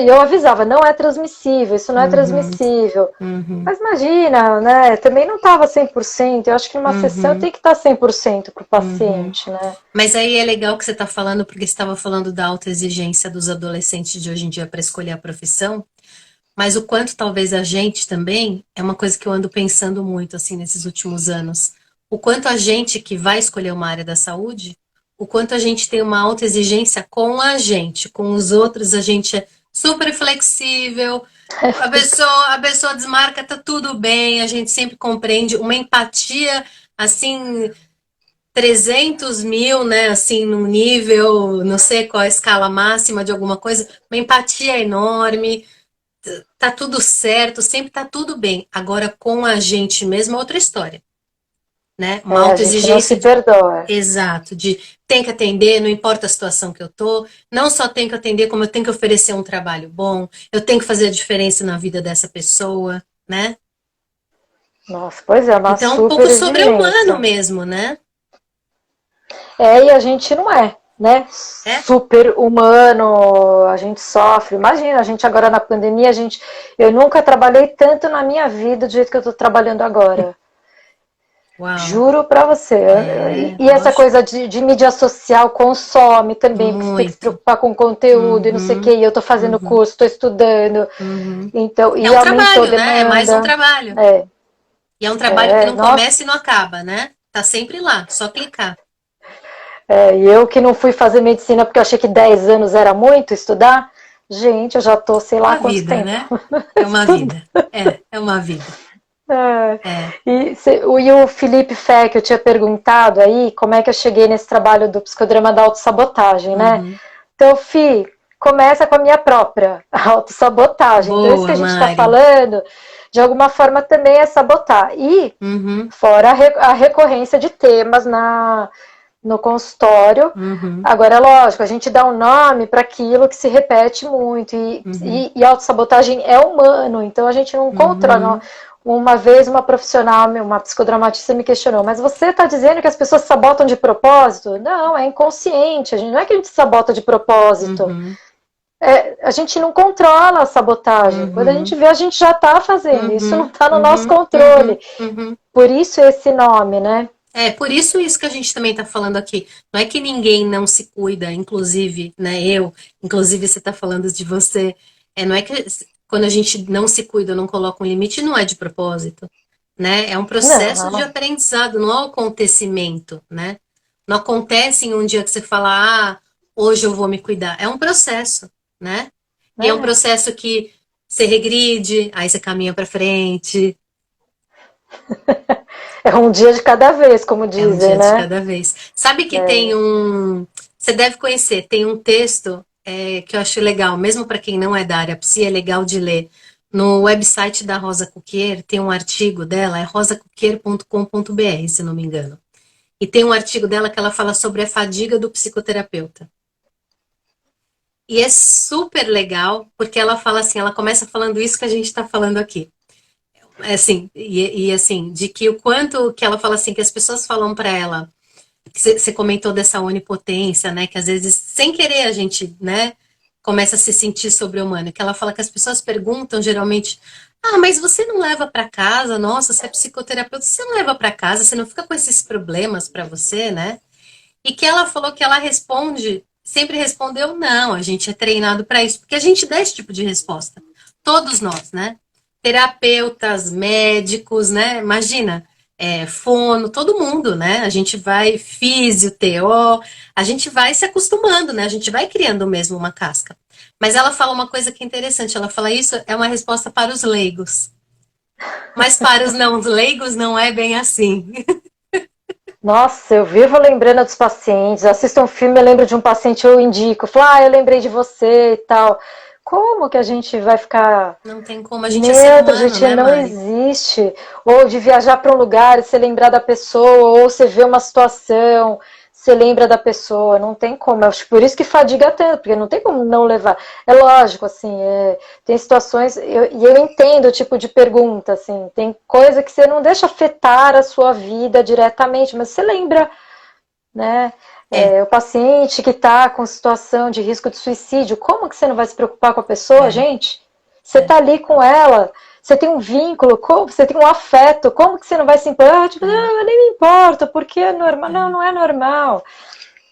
Eu avisava, não é transmissível, isso não é Uhum. transmissível. Uhum. Mas imagina, né? Também não estava 100%. Eu acho que numa sessão Uhum. tem que estar 100% para o Uhum. paciente, né? Mas aí é legal que você está falando, porque você estava falando da alta exigência dos adolescentes de hoje em dia para escolher a profissão, mas o quanto talvez a gente também, é uma coisa que eu ando pensando muito assim nesses últimos anos, o quanto a gente que vai escolher uma área da saúde, o quanto a gente tem uma alta exigência com a gente, com os outros, a gente é super flexível, a pessoa desmarca, tá tudo bem, a gente sempre compreende, uma empatia assim 300.000, né, assim, num nível, não sei qual a escala máxima de alguma coisa, uma empatia enorme, tá tudo certo, sempre tá tudo bem. Agora, com a gente mesmo é outra história, né? Uma A gente não se autoexigência de, perdoa. exato, de tem que atender, não importa a situação que eu tô, não só tenho que atender, como eu tenho que oferecer um trabalho bom, eu tenho que fazer a diferença na vida dessa pessoa, né? Nossa, pois é, uma Então, é um pouco super sobre-humano exigência. mesmo, né? E a gente não é, né? É? Super humano, a gente sofre. Imagina, a gente agora na pandemia, eu nunca trabalhei tanto na minha vida do jeito que eu tô trabalhando agora. Uau. Juro pra você. É, E essa lógico. coisa de mídia social consome também, porque você tem que se Muito. preocupar com conteúdo e não sei o que. Uhum, E eu tô fazendo uhum, curso, tô estudando. uhum. Então, É e um aumentou a trabalho, né? É mais um demanda. trabalho. É, E é um trabalho que não começa nossa. e não acaba, né? Tá sempre lá, só clicar. E eu que não fui fazer medicina porque eu achei que 10 anos era muito estudar, gente, eu já tô sei lá há Uma quanto vida, tempo né? É uma estudando. vida. É uma vida. É. É. E o Felipe Fé, que eu tinha perguntado aí, como é que eu cheguei nesse trabalho do psicodrama da autossabotagem, né? Uhum. Então, Fi, começa com a minha própria autossabotagem. Então, isso que Boa, a gente está Mari. falando, de alguma forma, também é sabotar. E Uhum, fora a recorrência de temas no consultório. uhum, Agora, é lógico, a gente dá um nome para aquilo que se repete muito. E, uhum, e, e a autossabotagem é humano, então a gente não controla. uhum, Uma vez uma profissional, uma psicodramatista me questionou, mas você está dizendo que as pessoas se sabotam de propósito? Não, é inconsciente. Não é que a gente se sabota de propósito. uhum, A gente não controla a sabotagem. Quando a gente uhum, vê, a gente já está fazendo. Isso não uhum, está no nosso uhum, controle. uhum, uhum, Por isso esse nome, né? Por isso que a gente também está falando aqui. Não é que ninguém não se cuida, inclusive, né, inclusive você está falando de você. Não é que quando a gente não se cuida, não coloca um limite, não é de propósito, né? É um processo de Não, aprendizado, não é um acontecimento, né? Não acontece em um dia que você fala, hoje eu vou me cuidar. É um processo, né? E é um é. processo que você regride, aí você caminha para frente. É um dia de cada vez, como É um dizem, dia de né? cada vez. Sabe que tem É. um. Você deve conhecer, tem um texto que eu acho legal, mesmo para quem não é da área psi, é legal de ler. No website da Rosa Cuquier, tem um artigo dela, é rosacuquier.com.br, se não me engano. E tem um artigo dela que ela fala sobre a fadiga do psicoterapeuta. E é super legal, porque ela fala assim, ela começa falando isso que a gente está falando aqui. Assim, assim, de que o quanto que ela fala assim, que as pessoas falam para ela. Você comentou dessa onipotência, né? Que às vezes, sem querer, a gente, né, começa a se sentir sobre-humano. Que ela fala que as pessoas perguntam geralmente: ah, mas você não leva para casa? Nossa, você é psicoterapeuta, você não leva para casa? Você não fica com esses problemas para você, né? E que ela falou que ela responde, sempre respondeu: não, a gente é treinado para isso, porque a gente dá esse tipo de resposta. Todos nós, né? Terapeutas, médicos, né? Imagina, fono, todo mundo, né? A gente vai, físio, TO, a gente vai se acostumando, né? A gente vai criando mesmo uma casca. Mas ela fala uma coisa que é interessante, ela fala isso é uma resposta para os leigos. Mas para os não leigos não é bem assim. Nossa, eu vivo lembrando dos pacientes. Assisto um filme, eu lembro de um paciente, eu indico, falo, eu lembrei de você e tal. Como que a gente vai ficar Não tem como, a gente é ser neutro? A humano, gente né, não Mari? existe. Ou de viajar para um lugar e você lembrar da pessoa, ou você vê uma situação, você lembra da pessoa. Não tem como. Eu acho por isso que fadiga tanto, porque não tem como não levar. É lógico, assim, tem situações, e eu entendo o tipo de pergunta, assim, tem coisa que você não deixa afetar a sua vida diretamente, mas você lembra, né? É, O paciente que está com situação de risco de suicídio, como que você não vai se preocupar com a pessoa, é, gente? Você é, está ali com ela, você tem um vínculo, você tem um afeto, como que você não vai se importar? Tipo, é, não, eu nem me importo, porque é normal. Não, é, não é normal.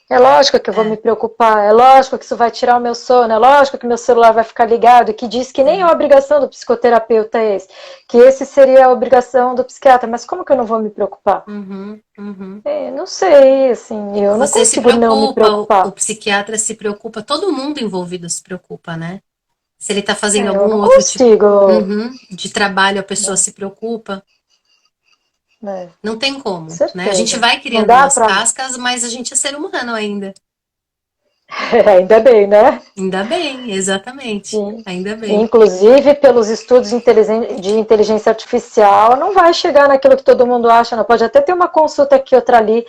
É lógico que eu vou me é, preocupar, é lógico que isso vai tirar o meu sono, é lógico que meu celular vai ficar ligado, que diz que nem é. a obrigação do psicoterapeuta é esse, que esse seria a obrigação do psiquiatra, mas como que eu não vou me preocupar? Uhum, uhum. Não sei, assim, eu não Você se consigo não me preocupa, o preocupar. psiquiatra se preocupa, todo mundo envolvido se preocupa, né? Se ele está fazendo Eu algum não outro tipo, consigo, uhum, de trabalho, a pessoa né, se preocupa. né, Não tem com como, né? A gente certeza. vai Não criando dá umas pra. cascas, mas a gente é ser humano ainda. Ainda bem, né? Ainda bem, exatamente. Sim. Ainda bem. Inclusive, pelos estudos de inteligência artificial, não vai chegar naquilo que todo mundo acha, não. Pode até ter uma consulta aqui, outra ali,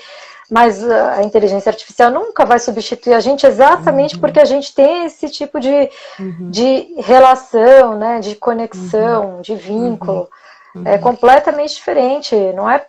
mas a inteligência artificial nunca vai substituir a gente exatamente porque Uhum, a gente tem esse tipo uhum, de relação, né, de uhum, conexão, de uhum, vínculo. É uhum, completamente diferente, não é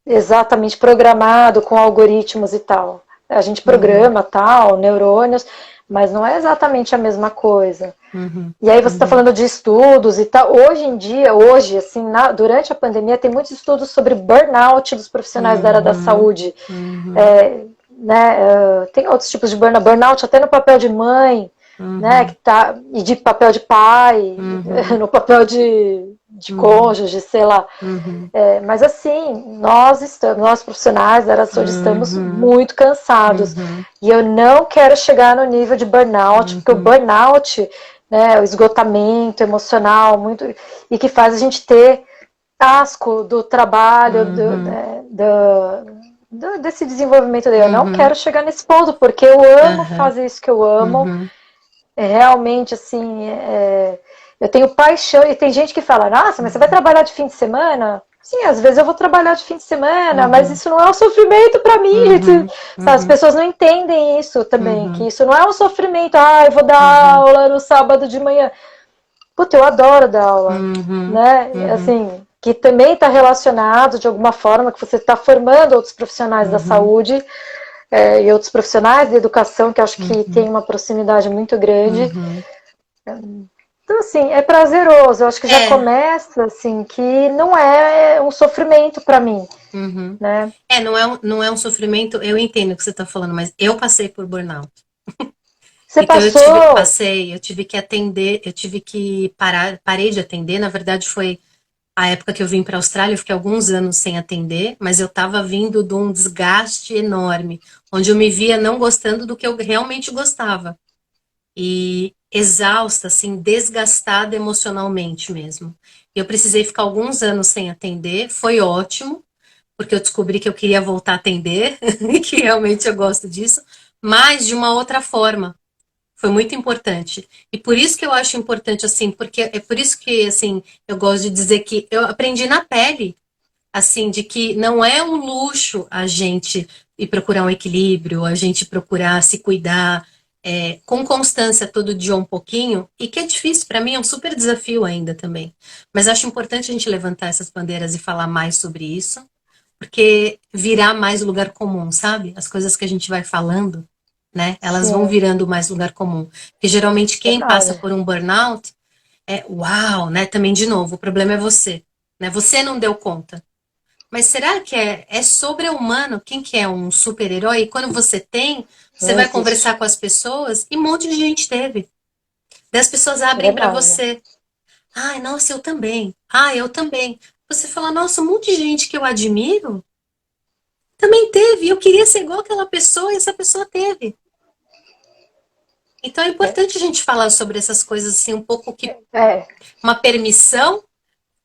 exatamente programado com algoritmos e tal. A gente uhum, programa tal, neurônios, mas não é exatamente a mesma coisa. uhum, E aí você está uhum, falando de estudos e tal. Hoje em dia, hoje, assim, durante a pandemia, tem muitos estudos sobre burnout dos profissionais da área da uhum, saúde. uhum, É, né, tem outros tipos de burnout, até no papel de mãe, né, uhum, que tá, e de papel de pai, uhum, no papel de uhum, cônjuge, sei lá. uhum, Mas assim, nós profissionais da área da saúde estamos uhum, muito cansados. uhum, E eu não quero chegar no nível de burnout, porque o uhum, burnout, né, o esgotamento emocional, muito, e que faz a gente ter asco do trabalho, uhum, desse desenvolvimento dele. Eu não uhum, quero chegar nesse ponto, porque eu amo aham, fazer isso que eu amo. uhum, Realmente, assim, eu tenho paixão. E tem gente que fala, nossa, mas você vai trabalhar de fim de semana? Sim, às vezes eu vou trabalhar de fim de semana, mas uhum, isso não é um sofrimento para mim. uhum, As uhum, pessoas não entendem isso também, que uhum, isso não é um sofrimento. Eu vou dar uhum, aula no sábado de manhã. Puta, eu adoro dar aula, uhum, né? uhum, Assim, que também está relacionado de alguma forma, que você está formando outros profissionais da uhum, saúde e outros profissionais da educação, que eu acho que tem uhum, uma proximidade muito grande. uhum. Então, assim, é prazeroso. Eu acho que já É, começa, assim, que não é um sofrimento para mim, uhum. né? Não é um sofrimento, eu entendo o que você está falando, mas eu passei por burnout. Você Então passou, eu tive que atender, eu tive que parar, parei de atender, na verdade foi a época que eu vim para a Austrália, eu fiquei alguns anos sem atender, mas eu estava vindo de um desgaste enorme, onde eu me via não gostando do que eu realmente gostava. E exausta, assim, desgastada emocionalmente mesmo. Eu precisei ficar alguns anos sem atender, foi ótimo, porque eu descobri que eu queria voltar a atender, e que realmente eu gosto disso, mas de uma outra forma. Foi muito importante. E por isso que eu acho importante, assim, porque é por isso que, assim, eu gosto de dizer que eu aprendi na pele, assim, de que não é um luxo a gente ir procurar um equilíbrio, a gente procurar se cuidar com constância todo dia um pouquinho, e que é difícil, para mim é um super desafio ainda também. Mas acho importante a gente levantar essas bandeiras e falar mais sobre isso, porque virar mais lugar comum, sabe? As coisas que a gente vai falando, né? Elas vão sim, virando mais lugar comum. Porque geralmente quem passa verdade. por um burnout é uau, né? Também de novo, o problema é você, né? Você não deu conta. Mas será que é sobre-humano? Quem que é um super-herói? E quando você tem, você Não vai existe. conversar com as pessoas e um monte de gente teve. Daí as pessoas abrem para Verdade. você. Ai, nossa, eu também. Ah, eu também. Você fala, nossa, um monte de gente que eu admiro também teve. Eu queria ser igual aquela pessoa e essa pessoa teve. Então é É, importante a gente falar sobre essas coisas assim, um pouco que é, uma permissão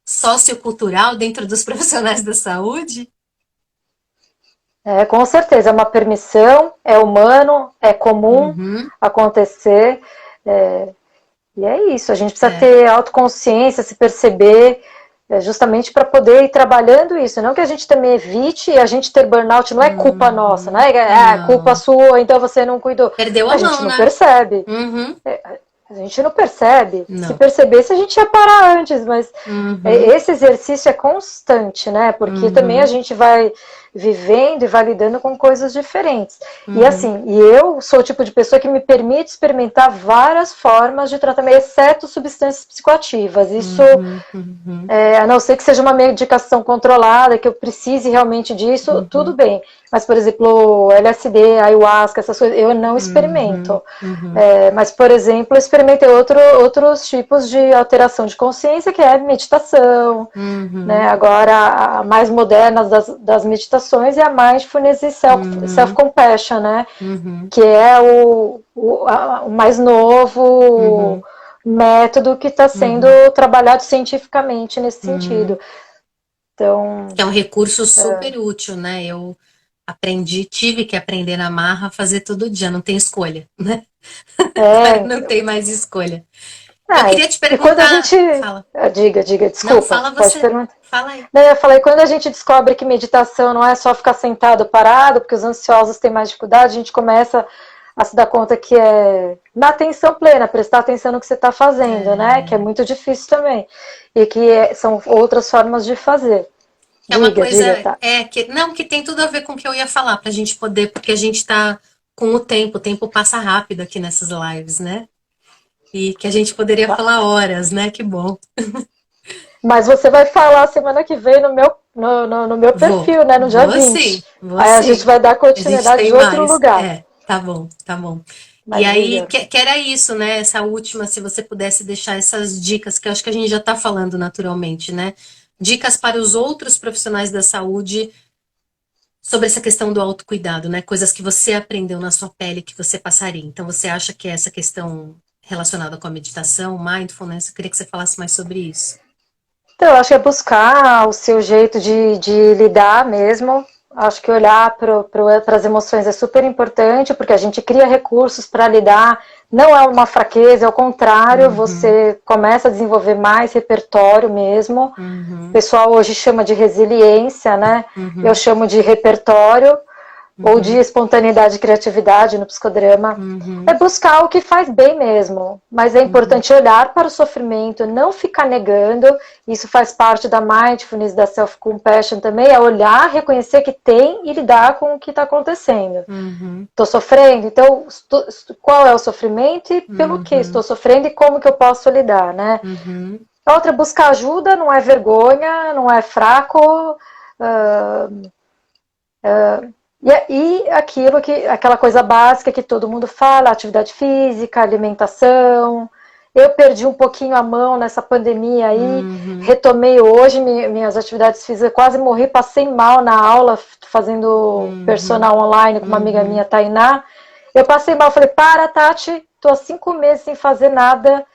sociocultural dentro dos profissionais da saúde. com certeza, é uma permissão, é humano, é comum Uhum, acontecer. É, e é isso, a gente precisa é. ter autoconsciência, se perceber, justamente para poder ir trabalhando isso. Não que a gente também evite, e a gente ter burnout não é culpa nossa, Uhum. né? É culpa Não. sua, então você não cuidou. Perdeu A a gente mão, não né? percebe. Uhum. A gente não percebe. Se Não. percebesse, a gente ia parar antes, mas Uhum. esse exercício é constante, né? Porque também a Uhum. gente vai vivendo e vai lidando com coisas diferentes. E Uhum. assim, e eu sou o tipo de pessoa que me permite experimentar várias formas de tratamento, exceto substâncias psicoativas. Isso Uhum. Uhum. a não ser que seja uma medicação controlada, que eu precise realmente disso, tudo Uhum. bem. Mas, por exemplo, LSD, ayahuasca, essas coisas, eu não Uhum. experimento. Uhum. Mas, por exemplo, eu experimentei outros tipos de alteração de consciência, que é meditação, né? Uhum. Agora, a mais moderna das meditações é a mindfulness e Uhum. self-compassion, né? Uhum. Que é o mais novo Uhum. método que está sendo Uhum. trabalhado cientificamente nesse sentido. Uhum. Então, Que é um recurso super útil, né? Eu aprendi, tive que aprender na marra a fazer todo dia, não tem escolha, né? Agora é. não tem mais escolha. Eu Ah, queria te e quando a gente. perguntar, fala. Diga, Não, desculpa, fala pode você. perguntar. Fala aí. Não, eu falei, quando a gente descobre que meditação não é só ficar sentado parado, porque os ansiosos têm mais dificuldade, a gente começa a se dar conta que é na atenção plena, prestar atenção no que você está fazendo, né? Que é É, muito difícil também. E que são outras formas de fazer. é uma Diga, coisa, tá. que não, que tem tudo a ver com o que eu ia falar, para a gente poder, porque a gente está com o tempo passa rápido aqui nessas lives, né? E que a gente poderia falar horas, né? Que bom. Mas você vai falar semana que vem no meu Vou, perfil, né? No dia vou 20. sim, vou Aí a gente sim. vai dar A gente continuidade tem de outro mais. lugar. É, tá bom, tá bom. E Mas aí, diga. que era isso, né? Essa última, se você pudesse deixar essas dicas, que eu acho que a gente já está falando naturalmente, né? Dicas para os outros profissionais da saúde sobre essa questão do autocuidado, né? Coisas que você aprendeu na sua pele que você passaria. Então, você acha que essa questão relacionada com a meditação, mindfulness, eu queria que você falasse mais sobre isso. Então, eu acho que é buscar o seu jeito de lidar mesmo. Acho que olhar para as emoções é super importante, porque a gente cria recursos para lidar. Não é uma fraqueza, é o contrário, Uhum, você começa a desenvolver mais repertório mesmo. O uhum, pessoal hoje chama de resiliência, né? Eu uhum, chamo de repertório, ou de espontaneidade e criatividade no psicodrama. É buscar o que faz bem mesmo, mas é importante olhar para o sofrimento, não ficar negando. Isso faz parte da mindfulness, da self-compassion também, é olhar, reconhecer que tem e lidar com o que está acontecendo. Estou sofrendo, então qual é o sofrimento e pelo que estou sofrendo e como que eu posso lidar, né? Outra, buscar ajuda, não é vergonha, não é fraco, e aquela coisa básica que todo mundo fala, atividade física, alimentação. Eu perdi um pouquinho a mão nessa pandemia aí, retomei hoje minhas atividades físicas, quase morri, passei mal na aula, fazendo personal online com uma amiga minha, Tainá. Eu passei mal, falei, para, Tati, tô há 5 meses sem fazer nada,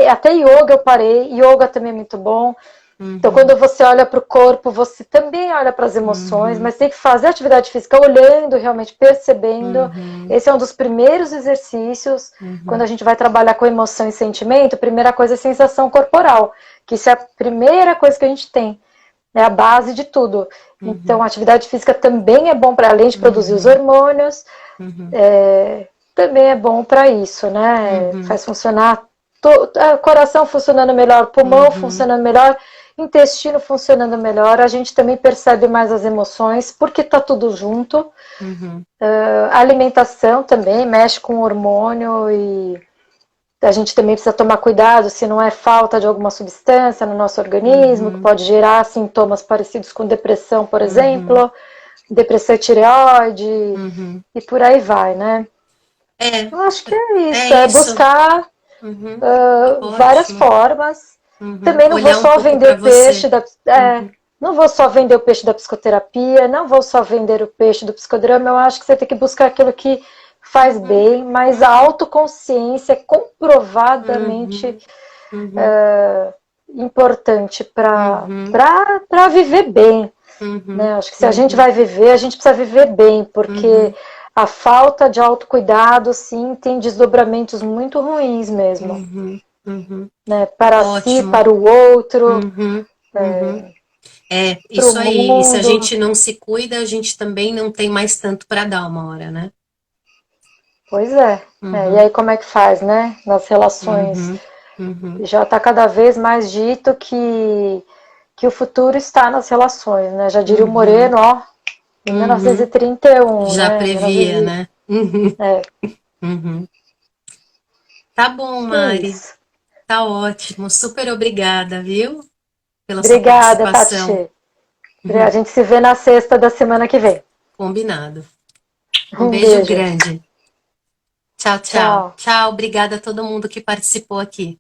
até yoga eu parei, yoga também é muito bom. Então, quando você olha para o corpo, você também olha para as emoções, mas tem que fazer atividade física olhando, realmente percebendo. Esse é um dos primeiros exercícios. Quando a gente vai trabalhar com emoção e sentimento, a primeira coisa é sensação corporal, que isso é a primeira coisa que a gente tem, é a base de tudo. Então, a atividade física também é bom para, além de produzir os hormônios, também é bom para isso, né? Faz funcionar coração funcionando melhor, pulmão funcionando melhor, intestino funcionando melhor, a gente também percebe mais as emoções, porque tá tudo junto. A alimentação também mexe com o hormônio e a gente também precisa tomar cuidado se não é falta de alguma substância no nosso organismo, que pode gerar sintomas parecidos com depressão, por exemplo, depressão tireoide, e por aí vai, né? Eu acho que é isso, é buscar várias formas. Também não vou Olhar um só pouco vender para o peixe você. da. Não vou só vender o peixe da psicoterapia, não vou só vender o peixe do psicodrama. Eu acho que você tem que buscar aquilo que faz bem, mas a autoconsciência é comprovadamente importante para viver bem. Né? Acho que se a gente vai viver, a gente precisa viver bem, porque a falta de autocuidado, sim, tem desdobramentos muito ruins mesmo. Né? Para si, Ótimo. para o outro, para o Isso aí. E se a mundo. gente não se cuida, a gente também não tem mais tanto para dar uma hora, né? Pois é. E aí como é que faz, né? Nas relações. Já está cada vez mais dito que o futuro está nas relações, né? Já diria o Moreno, ó, em 1931, Já né? previa, 19... né? É, Tá bom, que é Mari. isso. Tá ótimo. Super obrigada, viu? Pela sua Obrigada, participação. Tati. A gente se vê na sexta da semana que vem. Combinado. Um Um beijo beijo. grande. Tchau, tchau. Tchau. Tchau, obrigada a todo mundo que participou aqui.